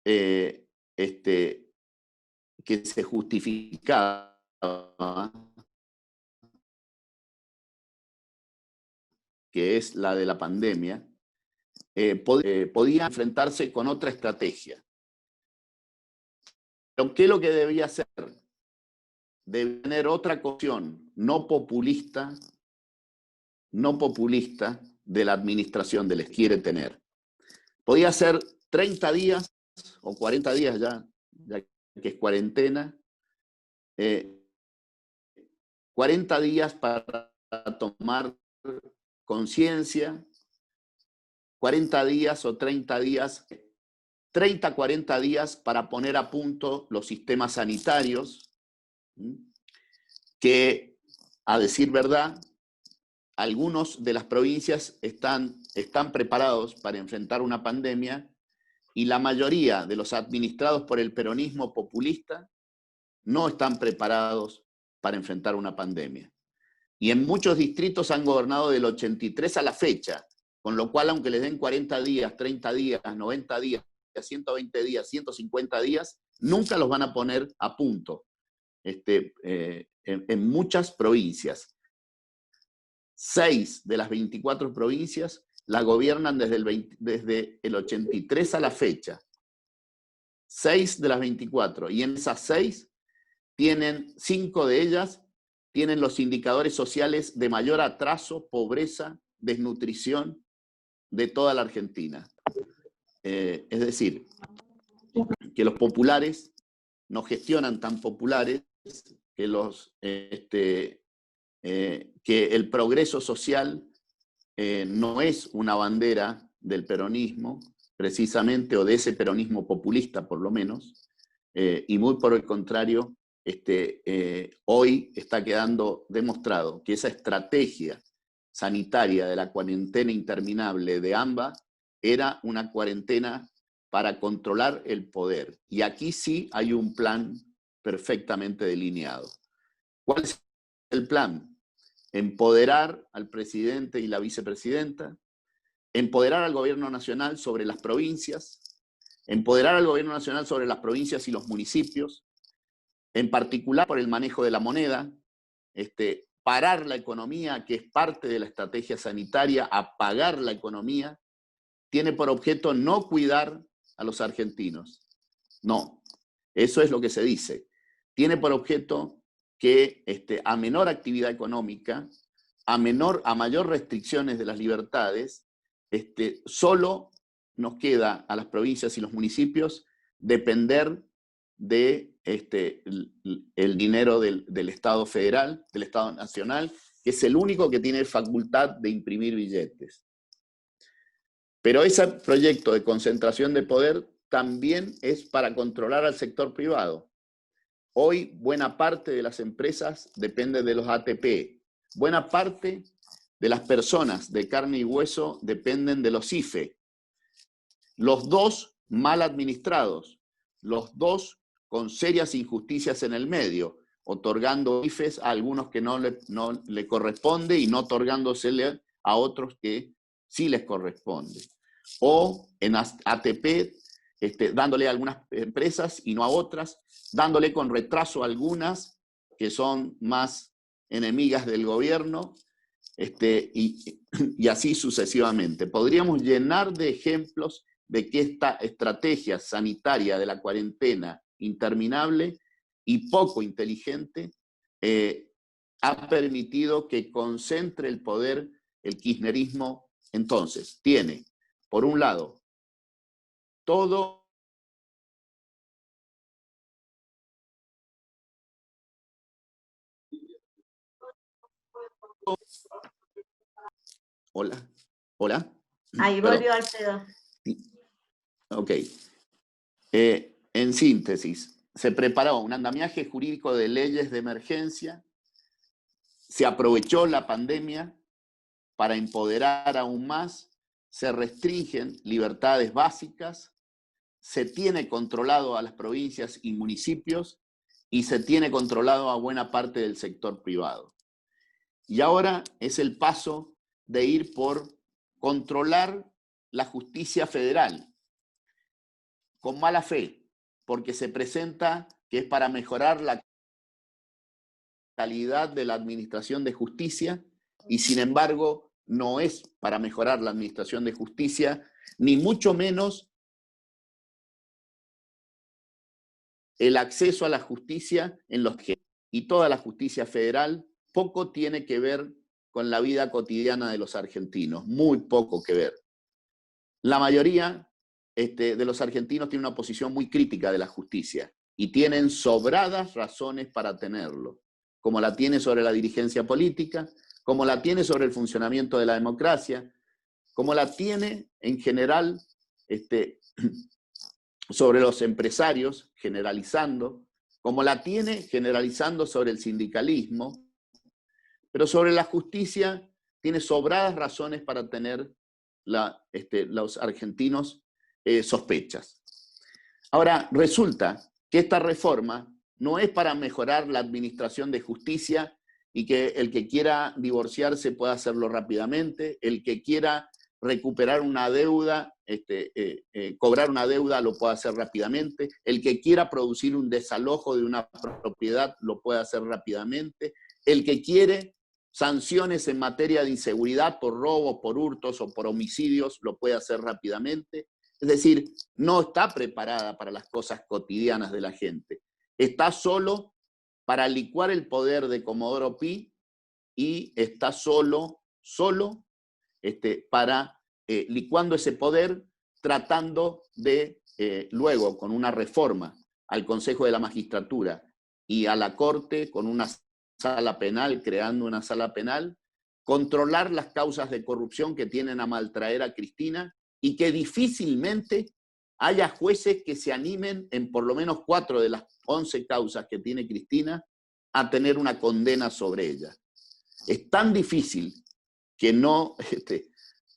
que se justificaba que es la de la pandemia, podía enfrentarse con otra estrategia. Pero ¿qué es lo que debía hacer? Debe tener otra cuestión no populista de la administración de les quiere tener. Podía ser 30 días o 40 días ya que es cuarentena, 40 días para tomar conciencia, 40 días o 30 días, 30, 40 días para poner a punto los sistemas sanitarios, que, a decir verdad, algunos de las provincias están preparados para enfrentar una pandemia y la mayoría de los administrados por el peronismo populista no están preparados para enfrentar una pandemia. Y en muchos distritos han gobernado del 83 a la fecha, con lo cual, aunque les den 40 días, 30 días, 90 días, 120 días, 150 días, nunca los van a poner a punto en muchas provincias. 6 de las 24 provincias la gobiernan desde el 83 a la fecha. 6 de las 24. Y en esas 6 5 de ellas tienen los indicadores sociales de mayor atraso, pobreza, desnutrición de toda la Argentina. Es decir, que los populares no gestionan tan populares, que el progreso social no es una bandera del peronismo, precisamente, o de ese peronismo populista por lo menos, y muy por el contrario, hoy está quedando demostrado que esa estrategia sanitaria de la cuarentena interminable de AMBA era una cuarentena para controlar el poder. Y aquí sí hay un plan perfectamente delineado. ¿Cuál es el plan? Empoderar al presidente y la vicepresidenta, empoderar al gobierno nacional sobre las provincias, empoderar al gobierno nacional sobre las provincias y los municipios, en particular por el manejo de la moneda, parar la economía, que es parte de la estrategia sanitaria, apagar la economía, tiene por objeto no cuidar a los argentinos. No, eso es lo que se dice. Tiene por objeto que a menor actividad económica, a mayor restricciones de las libertades, solo nos queda a las provincias y los municipios depender de el dinero del Estado federal, del Estado nacional, que es el único que tiene facultad de imprimir billetes. Pero ese proyecto de concentración de poder también es para controlar al sector privado. Hoy buena parte de las empresas depende de los ATP. Buena parte de las personas de carne y hueso dependen de los IFE. Los dos mal administrados, los dos con serias injusticias en el medio, otorgando IFEs a algunos que no le corresponde y no otorgándosele a otros que sí les corresponde. o en ATP, dándole a algunas empresas y no a otras, dándole con retraso a algunas que son más enemigas del gobierno, y así sucesivamente. Podríamos llenar de ejemplos de que esta estrategia sanitaria de la cuarentena interminable y poco inteligente ha permitido que concentre el poder el kirchnerismo. Entonces, tiene, por un lado, todo Hola, hola. Ahí volvió Alfredo. Ok. En síntesis, se preparó un andamiaje jurídico de leyes de emergencia, se aprovechó la pandemia para empoderar aún más, se restringen libertades básicas, se tiene controlado a las provincias y municipios y se tiene controlado a buena parte del sector privado. Y ahora es el paso de ir por controlar la justicia federal con mala fe, porque se presenta que es para mejorar la calidad de la administración de justicia y sin embargo no es para mejorar la administración de justicia, ni mucho menos el acceso a la justicia en los que, y toda la justicia federal, poco tiene que ver con la vida cotidiana de los argentinos, muy poco que ver. La mayoría de los argentinos tiene una posición muy crítica de la justicia y tienen sobradas razones para tenerlo, como la tiene sobre la dirigencia política, como la tiene sobre el funcionamiento de la democracia, como la tiene en general sobre los empresarios, generalizando, como la tiene generalizando sobre el sindicalismo, pero sobre la justicia tiene sobradas razones para tener los argentinos sospechas. Ahora, resulta que esta reforma no es para mejorar la administración de justicia y que el que quiera divorciarse pueda hacerlo rápidamente, el que quiera recuperar una deuda, cobrar una deuda lo puede hacer rápidamente, el que quiera producir un desalojo de una propiedad lo puede hacer rápidamente, el que quiere sanciones en materia de inseguridad por robos, por hurtos o por homicidios lo puede hacer rápidamente. Es decir, no está preparada para las cosas cotidianas de la gente. Está solo para licuar el poder de Comodoro Pi y está solo para licuando ese poder, tratando de luego, con una reforma al Consejo de la Magistratura y a la Corte, con una sala penal, creando una sala penal, controlar las causas de corrupción que tienen a maltraer a Cristina y que difícilmente haya jueces que se animen en por lo menos 4 de las 11 causas que tiene Cristina a tener una condena sobre ella. Es tan difícil que no,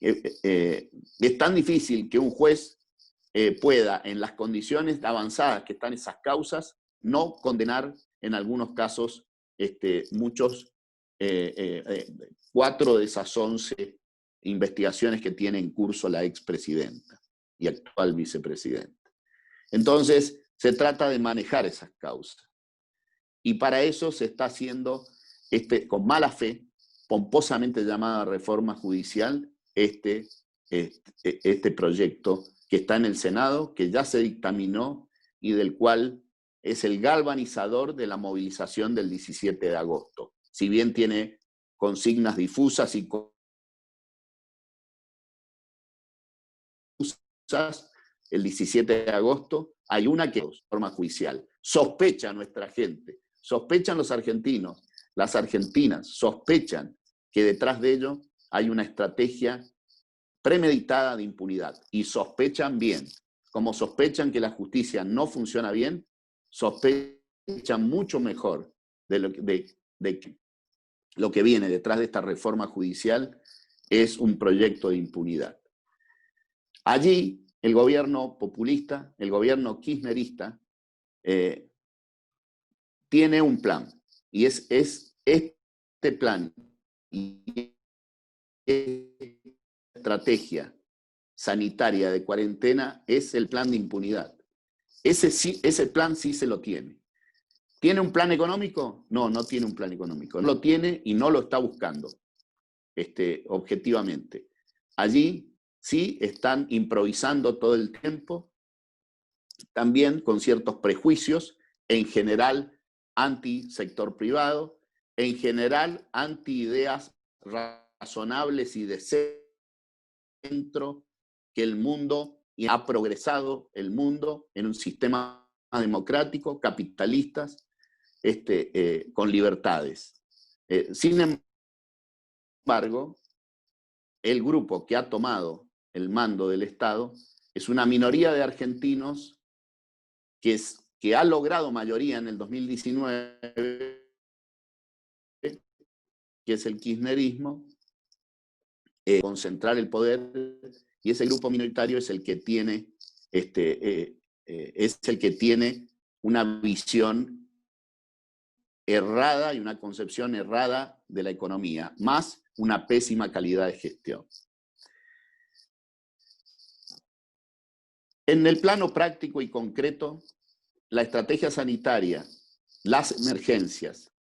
es tan difícil que un juez pueda, en las condiciones avanzadas que están esas causas, no condenar en algunos casos muchos, 4 de esas 11 investigaciones que tiene en curso la expresidenta y actual vicepresidenta. Entonces, se trata de manejar esas causas. Y para eso se está haciendo, con mala fe, pomposamente llamada reforma judicial, este proyecto que está en el Senado, que ya se dictaminó y del cual es el galvanizador de la movilización del 17 de agosto. Si bien tiene consignas difusas y el 17 de agosto hay una que es reforma judicial. Sospecha nuestra gente, sospechan los argentinos, las argentinas, sospechan que detrás de ello hay una estrategia premeditada de impunidad y sospechan bien. Como sospechan que la justicia no funciona bien, sospechan mucho mejor de que lo que viene detrás de esta reforma judicial es un proyecto de impunidad. Allí el gobierno populista, el gobierno kirchnerista, tiene un plan y es este plan y estrategia sanitaria de cuarentena es el plan de impunidad. Ese plan sí se lo tiene. ¿Tiene un plan económico? No, no tiene un plan económico. No lo tiene y no lo está buscando, objetivamente. Allí sí están improvisando todo el tiempo, también con ciertos prejuicios, en general anti-sector privado, en general anti-ideas razonables y de centro, que el mundo ha progresado, el mundo en un sistema democrático, capitalistas, con libertades. Sin embargo, el grupo que ha tomado el mando del Estado es una minoría de argentinos que ha logrado mayoría en el 2019, que es el kirchnerismo, concentrar el poder, y ese grupo minoritario es el que tiene, es el que tiene una visión errada y una concepción errada de la economía, más una pésima calidad de gestión. En el plano práctico y concreto, la estrategia sanitaria, las emergencias,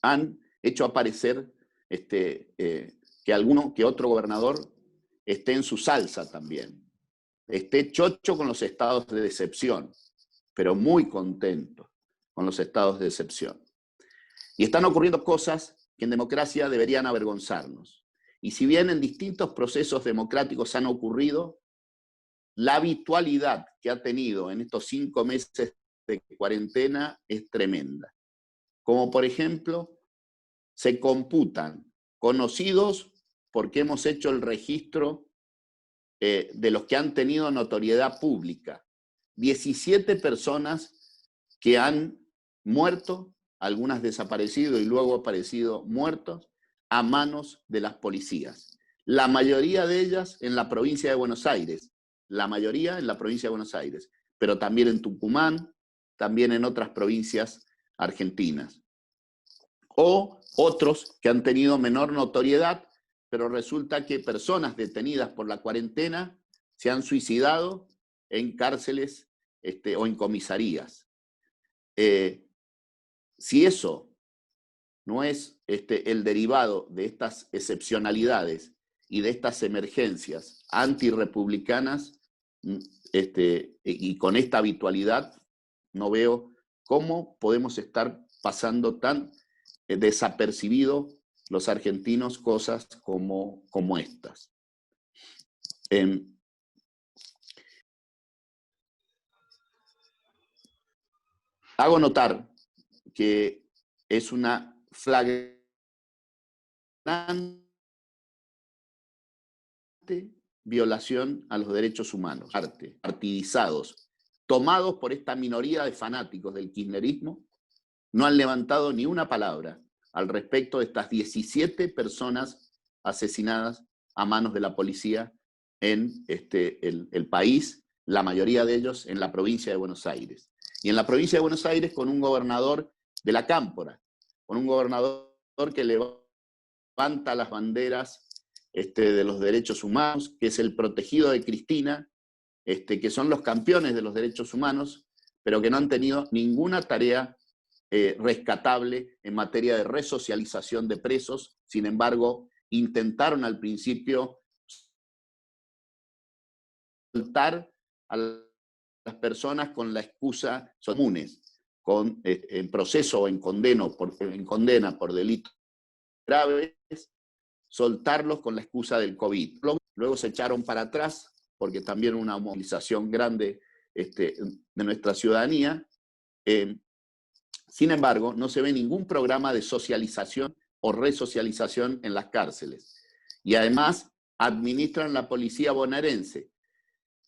han hecho aparecer que alguno que otro gobernador esté en su salsa también, esté chocho con los estados de excepción, pero muy contento con los estados de excepción. Y están ocurriendo cosas que en democracia deberían avergonzarnos. Y si bien en distintos procesos democráticos han ocurrido, la habitualidad que ha tenido en estos 5 meses de cuarentena es tremenda. Como por ejemplo, se computan conocidos porque hemos hecho el registro de los que han tenido notoriedad pública. 17 personas que han muerto, algunas desaparecido y luego aparecido muertos, a manos de las policías. La mayoría de ellas en la provincia de Buenos Aires. La mayoría en la provincia de Buenos Aires, pero también en Tucumán, también en otras provincias argentinas. O otros que han tenido menor notoriedad, pero resulta que personas detenidas por la cuarentena se han suicidado en cárceles o en comisarías. Si eso no es el derivado de estas excepcionalidades y de estas emergencias antirrepublicanas, y con esta habitualidad, no veo cómo podemos estar pasando tan desapercibido los argentinos cosas como estas. Hago notar que es una flagrante violación a los derechos humanos, partidizados, tomados por esta minoría de fanáticos del kirchnerismo, no han levantado ni una palabra al respecto de estas 17 personas asesinadas a manos de la policía en el país, la mayoría de ellos en la provincia de Buenos Aires. Y en la provincia de Buenos Aires con un gobernador de la Cámpora, con un gobernador que levanta las banderas de los derechos humanos, que es el protegido de Cristina, que son los campeones de los derechos humanos, pero que no han tenido ninguna tarea rescatable en materia de resocialización de presos. Sin embargo, intentaron al principio soltar a las personas con la excusa comunes, en proceso o en condena por delitos graves, soltarlos con la excusa del COVID. Luego se echaron para atrás, porque también una movilización grande de nuestra ciudadanía. Sin embargo, no se ve ningún programa de socialización o resocialización en las cárceles. Y además, administran la policía bonaerense.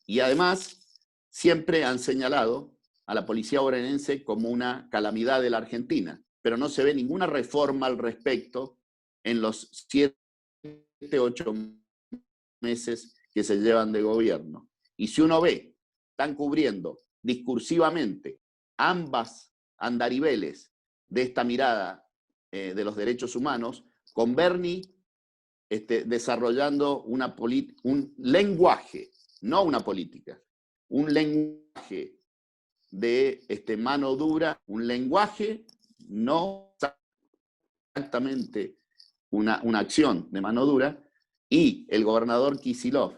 Y además, siempre han señalado a la policía bonaerense como una calamidad de la Argentina, pero no se ve ninguna reforma al respecto en los 7, 8 meses que se llevan de gobierno. Y si uno ve, están cubriendo discursivamente ambas andariveles de esta mirada de los derechos humanos, con Bernie desarrollando un lenguaje, no una política, un lenguaje de mano dura, un lenguaje, no exactamente una acción de mano dura, y el gobernador Kicillof,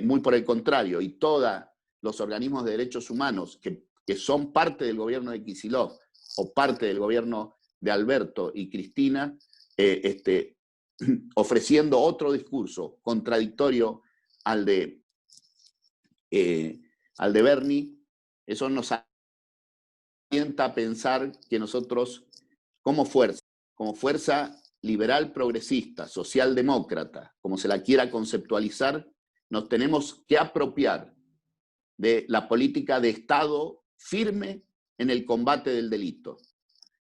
muy por el contrario, y todos los organismos de derechos humanos que son parte del gobierno de Kicillof o parte del gobierno de Alberto y Cristina, ofreciendo otro discurso contradictorio al de Bernie, eso nos alienta a pensar que nosotros, como fuerza liberal progresista, socialdemócrata, como se la quiera conceptualizar, nos tenemos que apropiar de la política de Estado firme en el combate del delito.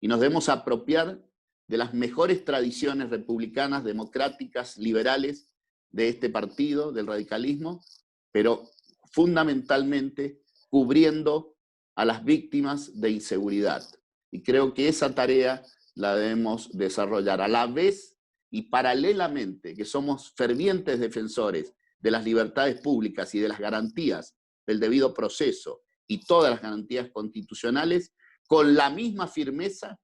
Y nos debemos apropiar de las mejores tradiciones republicanas, democráticas, liberales de este partido, del radicalismo, pero fundamentalmente cubriendo a las víctimas de inseguridad. Y creo que esa tarea la debemos desarrollar a la vez y paralelamente, que somos fervientes defensores de las libertades públicas y de las garantías del debido proceso y todas las garantías constitucionales, con la misma firmeza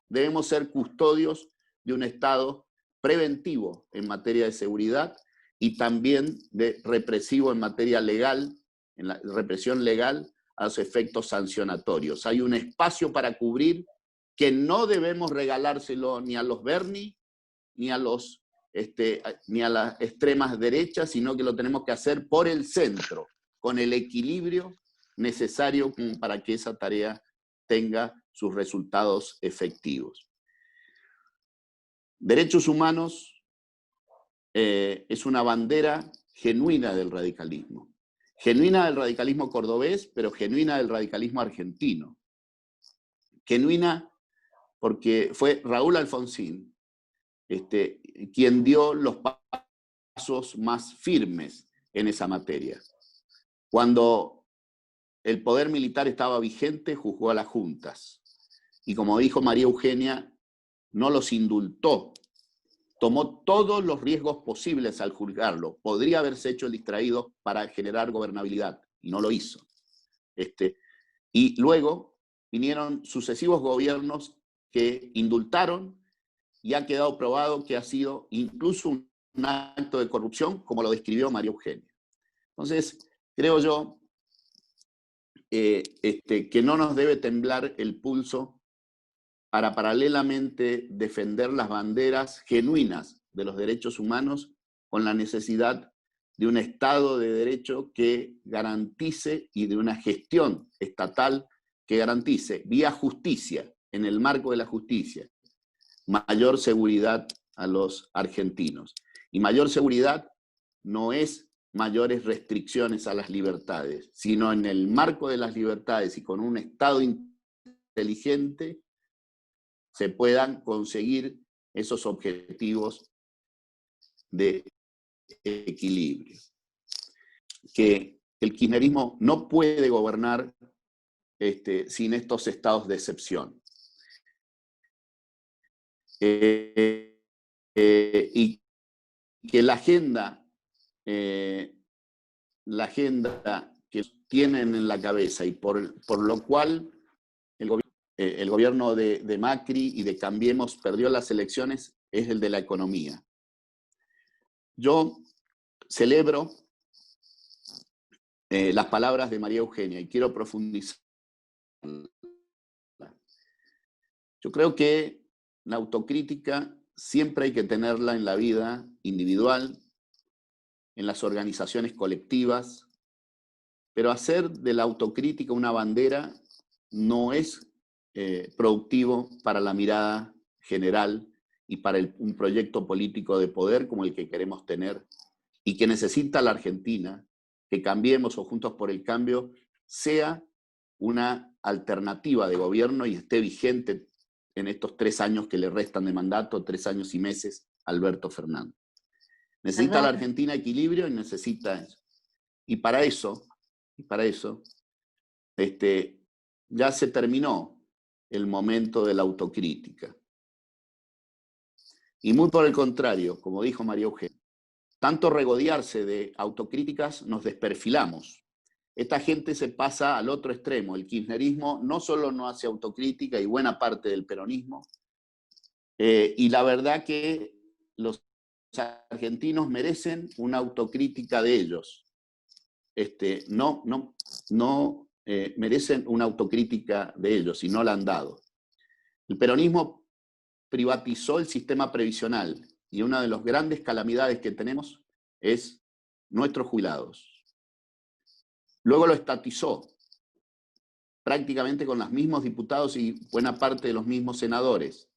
debemos ser custodios de un Estado preventivo en materia de seguridad y también de represivo en materia legal, en la represión legal a los efectos sancionatorios. Hay un espacio para cubrir que no debemos regalárselo ni a los Bernie, ni a las extremas derechas, sino que lo tenemos que hacer por el centro, con el equilibrio necesario para que esa tarea tenga sus resultados efectivos. Derechos humanos es una bandera genuina del radicalismo. Genuina del radicalismo cordobés, pero genuina del radicalismo argentino. Genuina porque fue Raúl Alfonsín quien dio los pasos más firmes en esa materia. Cuando el poder militar estaba vigente, juzgó a las juntas. Y como dijo María Eugenia, no los indultó. Tomó todos los riesgos posibles al juzgarlo. Podría haberse hecho el distraído para generar gobernabilidad, y no lo hizo. Y luego vinieron sucesivos gobiernos que indultaron, y ha quedado probado que ha sido incluso un acto de corrupción, como lo describió María Eugenia. Entonces, creo yo que no nos debe temblar el pulso para paralelamente defender las banderas genuinas de los derechos humanos con la necesidad de un Estado de Derecho que garantice y de una gestión estatal que garantice vía justicia, en el marco de la justicia, mayor seguridad a los argentinos. Y mayor seguridad no es mayores restricciones a las libertades, sino en el marco de las libertades y con un Estado inteligente se puedan conseguir esos objetivos de equilibrio. Que el kirchnerismo no puede gobernar sin estos estados de excepción. Y que la agenda que tienen en la cabeza y por lo cual el gobierno de Macri y de Cambiemos perdió las elecciones es el de la economía. Yo celebro las palabras de María Eugenia y quiero profundizar. Yo creo que la autocrítica siempre hay que tenerla en la vida individual, en las organizaciones colectivas, pero hacer de la autocrítica una bandera no es productivo para la mirada general y para un proyecto político de poder como el que queremos tener y que necesita la Argentina, que Cambiemos o Juntos por el Cambio sea una alternativa de gobierno y esté vigente en estos 3 años que le restan de mandato, 3 años y meses, a Alberto Fernández. Necesita la Argentina equilibrio y necesita eso. Y para eso ya se terminó el momento de la autocrítica. Y muy por el contrario, como dijo María Eugenia, tanto regodearse de autocríticas nos desperfilamos. Esta gente se pasa al otro extremo. El kirchnerismo no solo no hace autocrítica, y buena parte del peronismo, y la verdad que los argentinos merecen una autocrítica de ellos. No merecen una autocrítica de ellos y no la han dado. El peronismo privatizó el sistema previsional y una de las grandes calamidades que tenemos es nuestros jubilados. Luego lo estatizó, prácticamente con los mismos diputados y buena parte de los mismos senadores.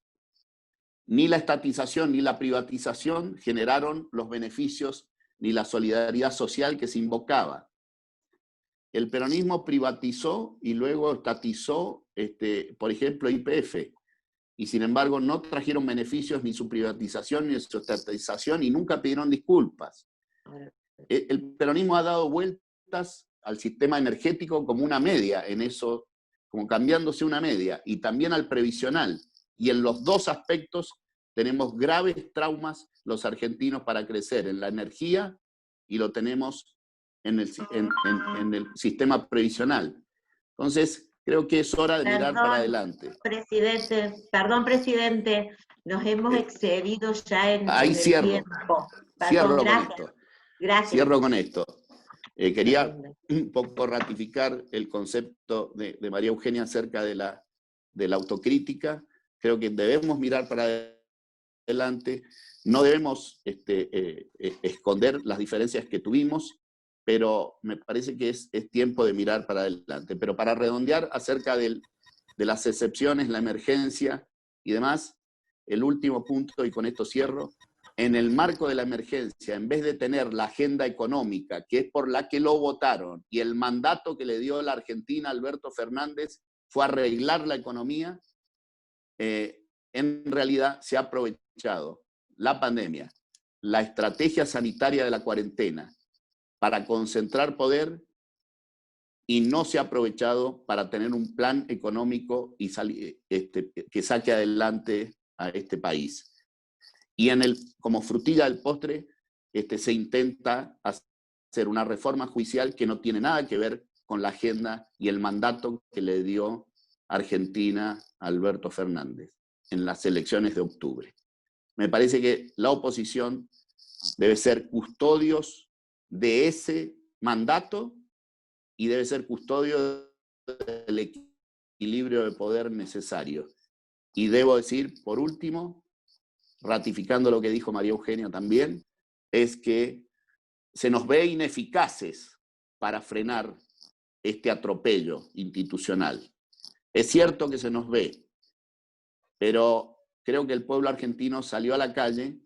Ni la estatización ni la privatización generaron los beneficios ni la solidaridad social que se invocaba. El peronismo privatizó y luego estatizó, por ejemplo, YPF, y sin embargo no trajeron beneficios ni su privatización ni su estatización y nunca pidieron disculpas. El peronismo ha dado vueltas al sistema energético como una media, en eso, como cambiándose una media, y también al previsional. Y en los dos aspectos tenemos graves traumas los argentinos para crecer, en la energía y lo tenemos en el sistema previsional. Entonces, creo que es hora de mirar para adelante. Perdón, presidente, nos hemos excedido ya en Ahí el tiempo. Cierro con gracias. esto. Gracias. Cierro con esto. Quería un poco ratificar el concepto de María Eugenia acerca de la autocrítica. Creo que debemos mirar para adelante, no debemos esconder las diferencias que tuvimos, pero me parece que es tiempo de mirar para adelante. Pero para redondear acerca de las excepciones, la emergencia y demás, el último punto, y con esto cierro, en el marco de la emergencia, en vez de tener la agenda económica, que es por la que lo votaron, y el mandato que le dio la Argentina a Alberto Fernández fue arreglar la economía, en realidad se ha aprovechado la pandemia, la estrategia sanitaria de la cuarentena, para concentrar poder, y no se ha aprovechado para tener un plan económico y que saque adelante a este país. Y como frutilla del postre, se intenta hacer una reforma judicial que no tiene nada que ver con la agenda y el mandato que le dio Argentina a Alberto Fernández en las elecciones de octubre. Me parece que la oposición debe ser custodios de ese mandato y debe ser custodio del equilibrio de poder necesario. Y debo decir, por último, ratificando lo que dijo María Eugenia también, es que se nos ve ineficaces para frenar este atropello institucional. Es cierto que se nos ve, pero creo que el pueblo argentino salió a la calle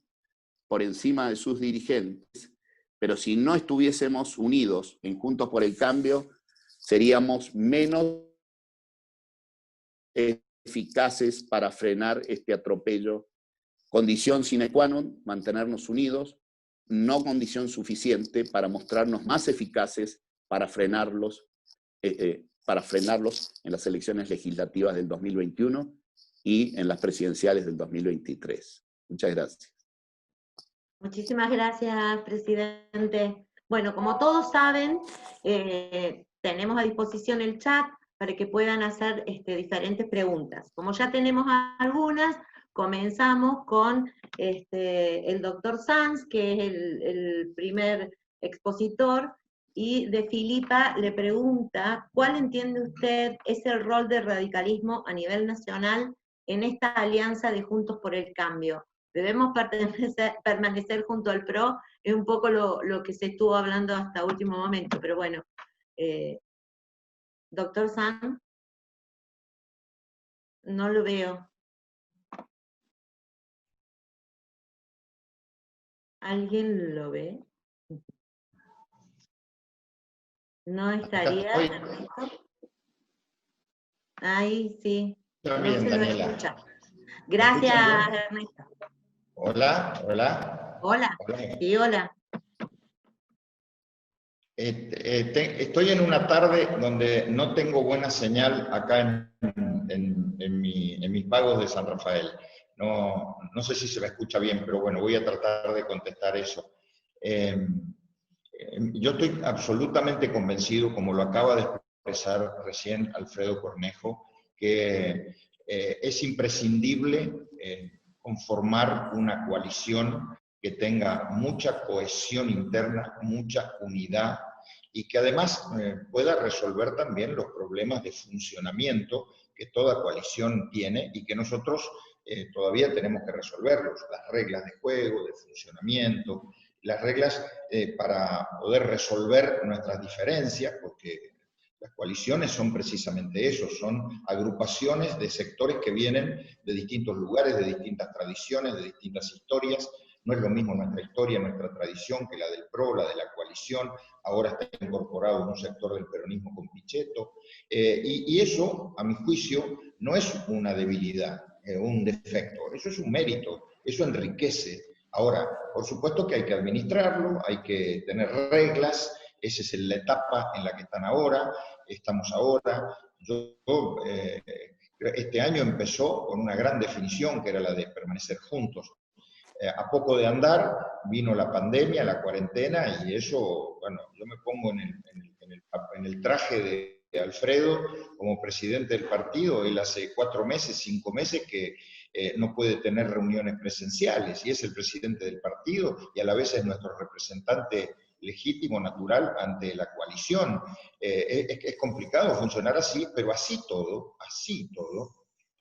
por encima de sus dirigentes, pero si no estuviésemos unidos en Juntos por el Cambio, seríamos menos eficaces para frenar este atropello. Condición sine qua non, mantenernos unidos, no condición suficiente para mostrarnos más eficaces para frenarlos en las elecciones legislativas del 2021 y en las presidenciales del 2023. Muchas gracias. Muchísimas gracias, presidente. Bueno, como todos saben, tenemos a disposición el chat para que puedan hacer diferentes preguntas. Como ya tenemos algunas, comenzamos con el doctor Sanz, que es el primer expositor, y de Filipa le pregunta, ¿cuál entiende usted es el rol del radicalismo a nivel nacional en esta alianza de Juntos por el Cambio? ¿Debemos permanecer junto al PRO? Es un poco lo que se estuvo hablando hasta último momento, pero bueno. Doctor Sanz, no lo veo. ¿Alguien lo ve? ¿No estaría, Ernesto? Ahí sí. Está No bien, se lo Daniela. escucha. Gracias, Ernesto. Hola, hola. Hola. Sí, hola. Estoy en una tarde donde no tengo buena señal acá en mis pagos de San Rafael. no sé si se me escucha bien, pero bueno, voy a tratar de contestar eso. Yo estoy absolutamente convencido, como lo acaba de expresar recién Alfredo Cornejo, que es imprescindible conformar una coalición que tenga mucha cohesión interna, mucha unidad, y que además pueda resolver también los problemas de funcionamiento que toda coalición tiene y que nosotros todavía tenemos que resolverlos, las reglas de juego, de funcionamiento, las reglas para poder resolver nuestras diferencias, porque las coaliciones son precisamente eso, son agrupaciones de sectores que vienen de distintos lugares, de distintas tradiciones, de distintas historias. No es lo mismo nuestra historia, nuestra tradición, que la del PRO, la de la coalición. Ahora está incorporado un sector del peronismo con Pichetto. Y eso, a mi juicio, no es una debilidad, un defecto. Eso es un mérito, eso enriquece. Ahora, por supuesto que hay que administrarlo, hay que tener reglas, esa es la etapa en la que estamos ahora. Este año empezó con una gran definición, que era la de permanecer juntos. A poco de andar vino la pandemia, la cuarentena, y eso, bueno, yo me pongo en el traje de Alfredo como presidente del partido. Él hace 4 meses, 5 meses que no puede tener reuniones presenciales, y es el presidente del partido, y a la vez es nuestro representante legítimo, natural, ante la coalición. Es complicado funcionar así, pero así todo,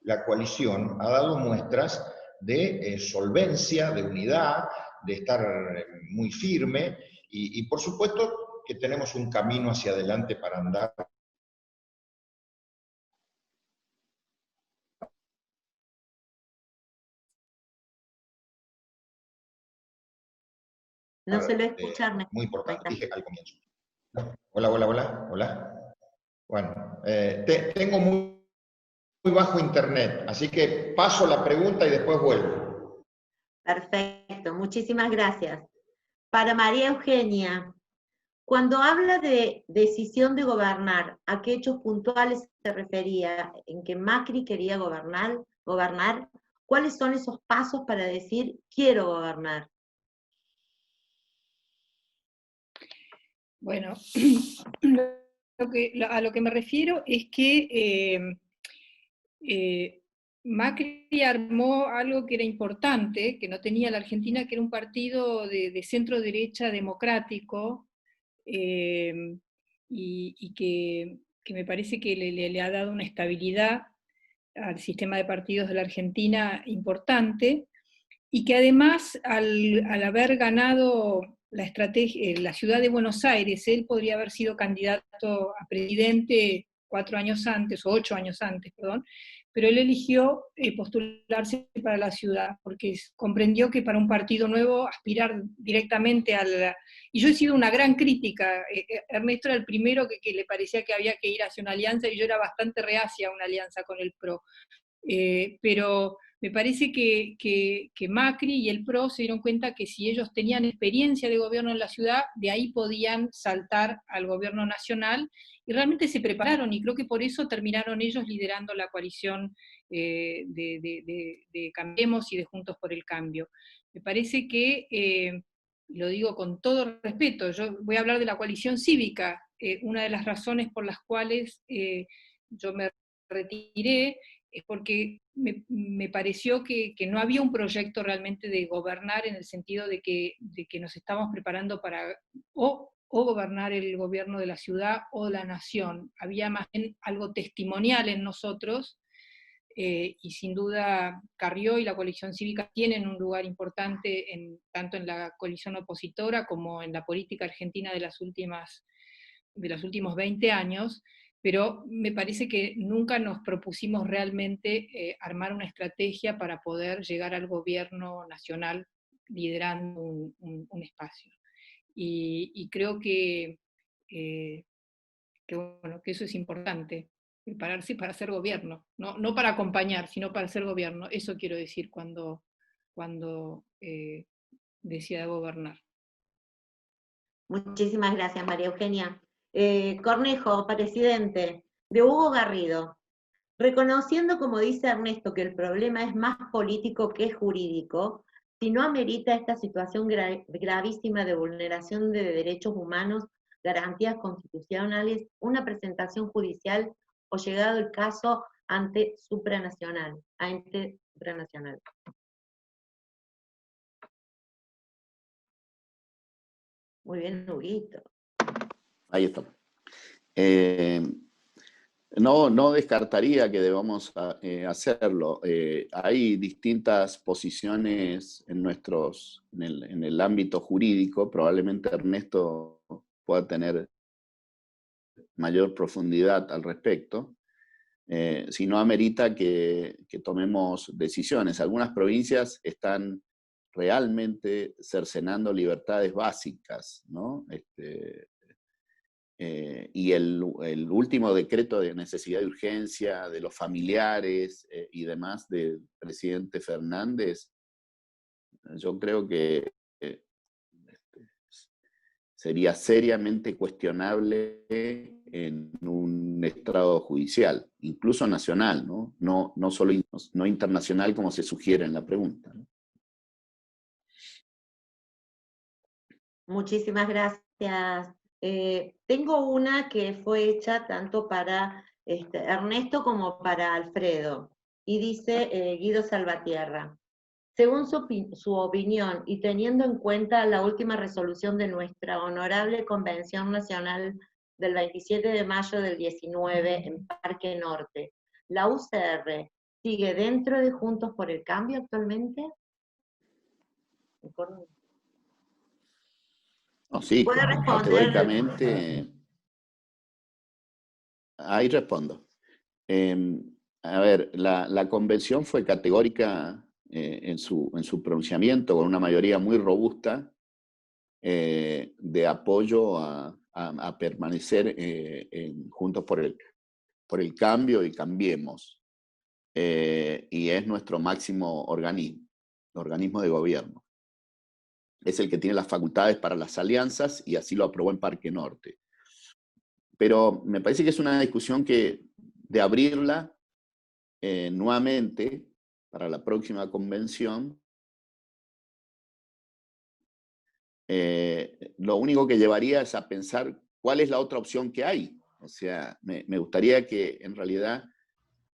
la coalición ha dado muestras de solvencia, de unidad, de estar muy firme, y por supuesto que tenemos un camino hacia adelante para andar. No se lo escucha, muy importante, dije al comienzo. Hola. Bueno, tengo muy bajo internet, así que paso la pregunta y después vuelvo. Perfecto, muchísimas gracias. Para María Eugenia, cuando habla de decisión de gobernar, ¿a qué hechos puntuales se refería? ¿En que Macri quería gobernar? ¿Cuáles son esos pasos para decir quiero gobernar? Bueno, a lo que me refiero es que Macri armó algo que era importante, que no tenía la Argentina, que era un partido de centro derecha democrático, y que me parece que le ha dado una estabilidad al sistema de partidos de la Argentina importante, y que además al haber ganado la ciudad de Buenos Aires, él podría haber sido candidato a presidente 4 años antes, o 8 años antes, perdón, pero él eligió postularse para la ciudad, porque comprendió que para un partido nuevo aspirar directamente y yo he sido una gran crítica, Ernesto era el primero que le parecía que había que ir hacia una alianza, y yo era bastante reacia a una alianza con el PRO, pero me parece que Macri y el PRO se dieron cuenta que si ellos tenían experiencia de gobierno en la ciudad, de ahí podían saltar al gobierno nacional, y realmente se prepararon, y creo que por eso terminaron ellos liderando la coalición de Cambiemos y de Juntos por el Cambio. Me parece que, lo digo con todo respeto, yo voy a hablar de la coalición cívica, una de las razones por las cuales yo me retiré es porque me pareció que no había un proyecto realmente de gobernar, en el sentido de que nos estábamos preparando para o gobernar el gobierno de la ciudad o la nación. Había más bien algo testimonial en nosotros, y sin duda Carrió y la coalición cívica tienen un lugar importante tanto en la coalición opositora como en la política argentina de los últimos 20 años, pero me parece que nunca nos propusimos realmente armar una estrategia para poder llegar al gobierno nacional liderando un espacio. Y creo bueno, que eso es importante, prepararse para hacer gobierno, no para acompañar, sino para hacer gobierno. Eso quiero decir cuando decía gobernar. Muchísimas gracias, María Eugenia. Cornejo, presidente, de Hugo Garrido. Reconociendo, como dice Ernesto, que el problema es más político que jurídico, si no amerita esta situación gravísima de vulneración de derechos humanos, garantías constitucionales, una presentación judicial o llegado el caso ante supranacional. Muy bien, Huguito. Ahí está. No descartaría que debamos hacerlo. Hay distintas posiciones en el ámbito jurídico. Probablemente Ernesto pueda tener mayor profundidad al respecto. Si no amerita que tomemos decisiones. Algunas provincias están realmente cercenando libertades básicas, ¿no? Y el último decreto de necesidad de urgencia de los familiares y demás del presidente Fernández, yo creo que sería seriamente cuestionable en un estrado judicial, incluso nacional, ¿no? No solo no internacional como se sugiere en la pregunta, ¿no? Muchísimas gracias. Tengo una que fue hecha tanto para Ernesto como para Alfredo, y dice Guido Salvatierra. Según su opinión y teniendo en cuenta la última resolución de nuestra honorable Convención Nacional del 27 de mayo del 19 en Parque Norte, ¿la UCR sigue dentro de Juntos por el Cambio actualmente? No, sí, ¿Puede responder? categóricamente. Ahí respondo. A ver, la convención fue categórica en su pronunciamiento, con una mayoría muy robusta de apoyo a permanecer juntos por el cambio y cambiemos. Y es nuestro máximo organismo de gobierno. Es el que tiene las facultades para las alianzas y así lo aprobó en Parque Norte. Pero me parece que es una discusión que de abrirla nuevamente para la próxima convención, lo único que llevaría es a pensar cuál es la otra opción que hay. O sea, me gustaría que en realidad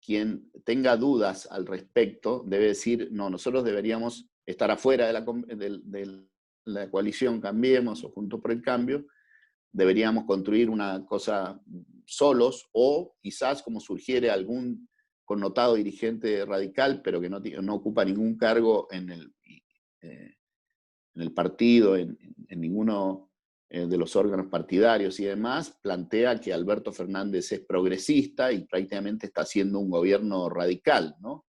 quien tenga dudas al respecto debe decir, no, nosotros deberíamos estar afuera de la coalición Cambiemos o Juntos por el Cambio, deberíamos construir una cosa solos o quizás como sugiere algún connotado dirigente radical, pero que no ocupa ningún cargo en el partido, en ninguno de los órganos partidarios y demás, plantea que Alberto Fernández es progresista y prácticamente está haciendo un gobierno radical, ¿no?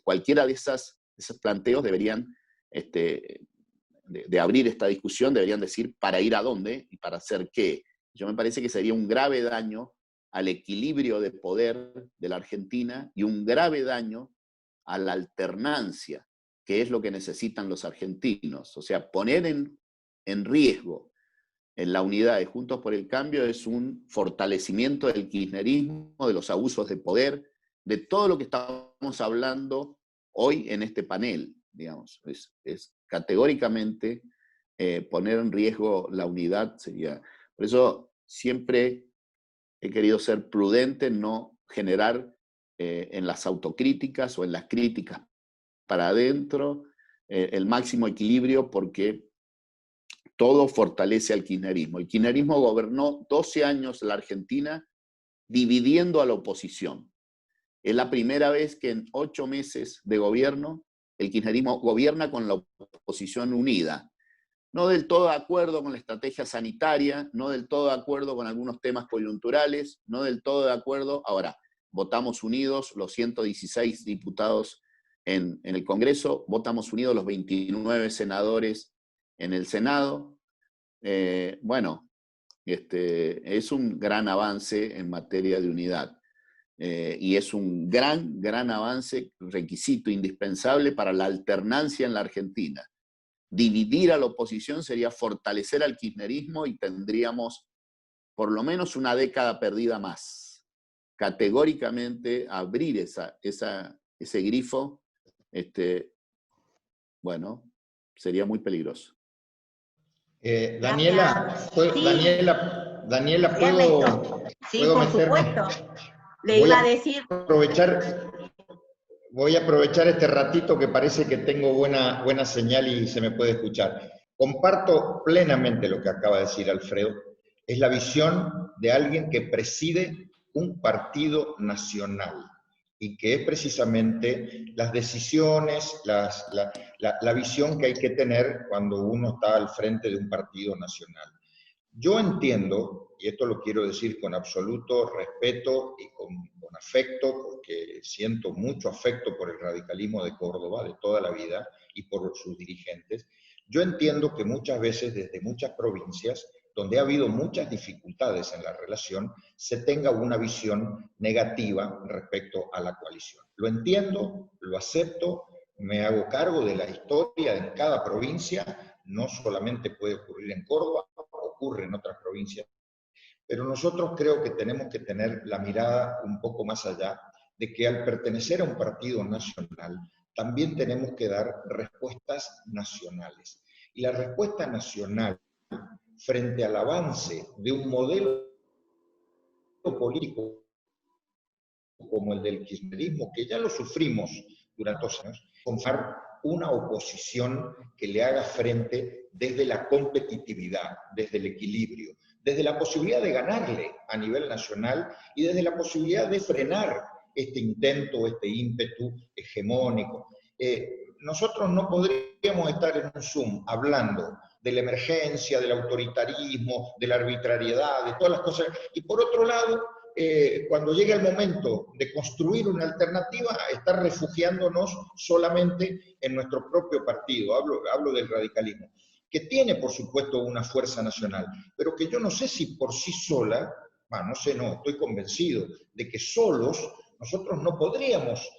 Cualquiera de esos planteos deberían, de abrir esta discusión, deberían decir para ir a dónde y para hacer qué. Yo me parece que sería un grave daño al equilibrio de poder de la Argentina y un grave daño a la alternancia, que es lo que necesitan los argentinos. O sea, poner en riesgo en la unidad de Juntos por el Cambio es un fortalecimiento del kirchnerismo, de los abusos de poder, de todo lo que estamos hablando hoy en este panel, digamos. Es categóricamente poner en riesgo la unidad sería. Por eso siempre he querido ser prudente, no generar en las autocríticas o en las críticas para adentro el máximo equilibrio, porque todo fortalece al kirchnerismo. El kirchnerismo gobernó 12 años la Argentina dividiendo a la oposición. Es la primera vez que en 8 meses de gobierno el kirchnerismo gobierna con la oposición unida. No del todo de acuerdo con la estrategia sanitaria, no del todo de acuerdo con algunos temas coyunturales, no del todo de acuerdo. Ahora, votamos unidos los 116 diputados en el Congreso, votamos unidos los 29 senadores en el Senado. Bueno, es un gran avance en materia de unidad. Y es un gran avance, requisito indispensable para la alternancia en la Argentina. Dividir a la oposición sería fortalecer al kirchnerismo y tendríamos por lo menos una década perdida más. categóricamente abrir ese grifo, bueno, sería muy peligroso. Daniela, Sí. Daniela, Ernesto. Sí, ¿puedo por meterme? supuesto. Le iba a decir. Voy a aprovechar este ratito que parece que tengo buena señal y se me puede escuchar. Comparto plenamente lo que acaba de decir Alfredo. Es la visión de alguien que preside un partido nacional y que es precisamente las decisiones, la visión que hay que tener cuando uno está al frente de un partido nacional. Yo entiendo, y esto lo quiero decir con absoluto respeto y con afecto, porque siento mucho afecto por el radicalismo de Córdoba de toda la vida y por sus dirigentes, yo entiendo que muchas veces desde muchas provincias, donde ha habido muchas dificultades en la relación, se tenga una visión negativa respecto a la coalición. Lo entiendo, lo acepto, me hago cargo de la historia en cada provincia, no solamente puede ocurrir en Córdoba, ocurre en otras provincias, pero nosotros creo que tenemos que tener la mirada un poco más allá de que al pertenecer a un partido nacional también tenemos que dar respuestas nacionales. Y la respuesta nacional frente al avance de un modelo político como el del kirchnerismo, que ya lo sufrimos durante 2 años, formar una oposición que le haga frente desde la competitividad, desde el equilibrio, desde la posibilidad de ganarle a nivel nacional y desde la posibilidad de frenar este intento, este ímpetu hegemónico. Nosotros no podríamos estar en un Zoom hablando de la emergencia, del autoritarismo, de la arbitrariedad, de todas las cosas, y por otro lado, cuando llega el momento de construir una alternativa, estar refugiándonos solamente en nuestro propio partido, hablo del radicalismo, que tiene por supuesto una fuerza nacional, pero que yo no sé si por sí sola, estoy convencido de que solos nosotros no podríamos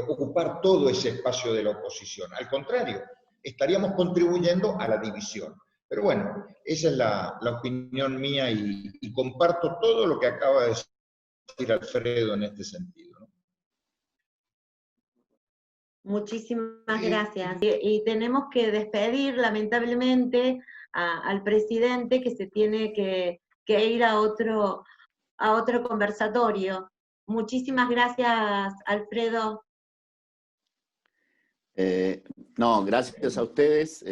ocupar todo ese espacio de la oposición, al contrario, estaríamos contribuyendo a la división. Pero bueno, esa es la opinión mía y comparto todo lo que acaba de decir Alfredo en este sentido, ¿no? Muchísimas gracias. Y tenemos que despedir, lamentablemente, al presidente, que se tiene que ir a otro conversatorio. Muchísimas gracias, Alfredo. No, gracias a ustedes.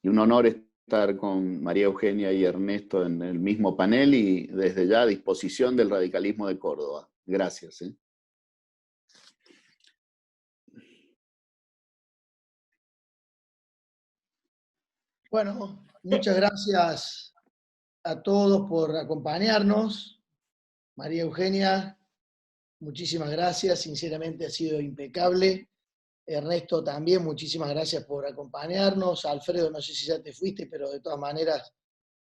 Y un honor estar con María Eugenia y Ernesto en el mismo panel y desde ya a disposición del radicalismo de Córdoba. Gracias. Bueno, muchas gracias a todos por acompañarnos. María Eugenia, muchísimas gracias, sinceramente ha sido impecable. Ernesto también, muchísimas gracias por acompañarnos. Alfredo, no sé si ya te fuiste, pero de todas maneras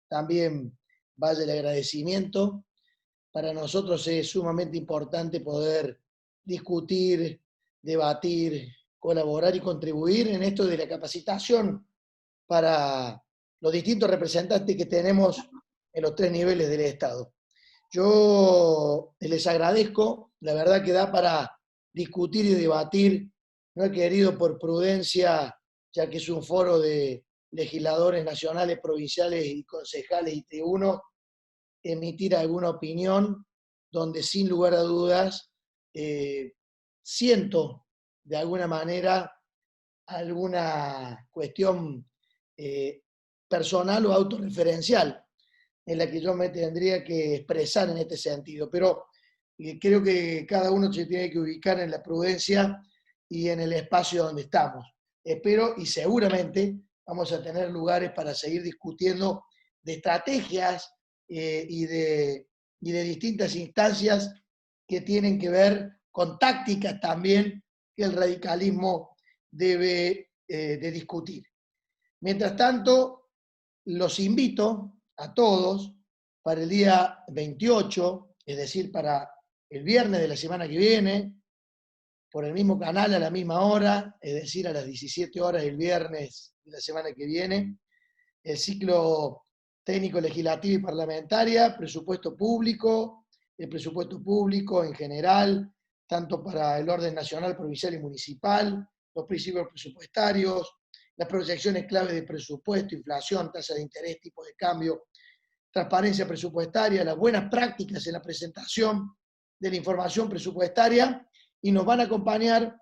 también vaya el agradecimiento. Para nosotros es sumamente importante poder discutir, debatir, colaborar y contribuir en esto de la capacitación para los distintos representantes que tenemos en los 3 niveles del Estado. Yo les agradezco, la verdad que da para discutir y debatir. No he querido por prudencia, ya que es un foro de legisladores nacionales, provinciales y concejales y tribunos, emitir alguna opinión donde sin lugar a dudas siento de alguna manera alguna cuestión personal o autorreferencial en la que yo me tendría que expresar en este sentido, pero creo que cada uno se tiene que ubicar en la prudencia y en el espacio donde estamos. Espero y seguramente vamos a tener lugares para seguir discutiendo de estrategias y de distintas instancias que tienen que ver con tácticas también que el radicalismo debe de discutir. Mientras tanto, los invito a todos para el día 28, es decir, para el viernes de la semana que viene, por el mismo canal a la misma hora, es decir, a las 17 horas el viernes de la semana que viene, el ciclo técnico legislativo y parlamentaria, presupuesto público, el presupuesto público en general, tanto para el orden nacional, provincial y municipal, los principios presupuestarios, las proyecciones clave de presupuesto, inflación, tasa de interés, tipo de cambio, transparencia presupuestaria, las buenas prácticas en la presentación de la información presupuestaria, y nos van a acompañar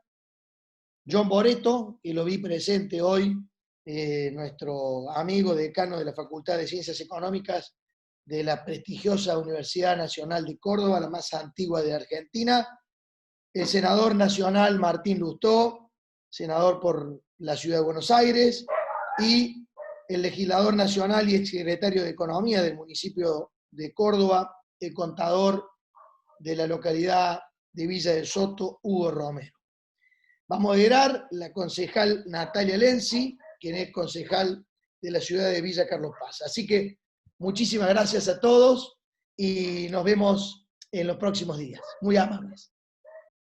John Boreto, que lo vi presente hoy, nuestro amigo decano de la Facultad de Ciencias Económicas de la prestigiosa Universidad Nacional de Córdoba, la más antigua de Argentina, el senador nacional Martín Lustó, senador por la Ciudad de Buenos Aires, y el legislador nacional y exsecretario de Economía del municipio de Córdoba, el contador de la localidad de Villa del Soto, Hugo Romero. Va a moderar la concejal Natalia Lenzi, quien es concejal de la ciudad de Villa Carlos Paz. Así que muchísimas gracias a todos y nos vemos en los próximos días. Muy amables.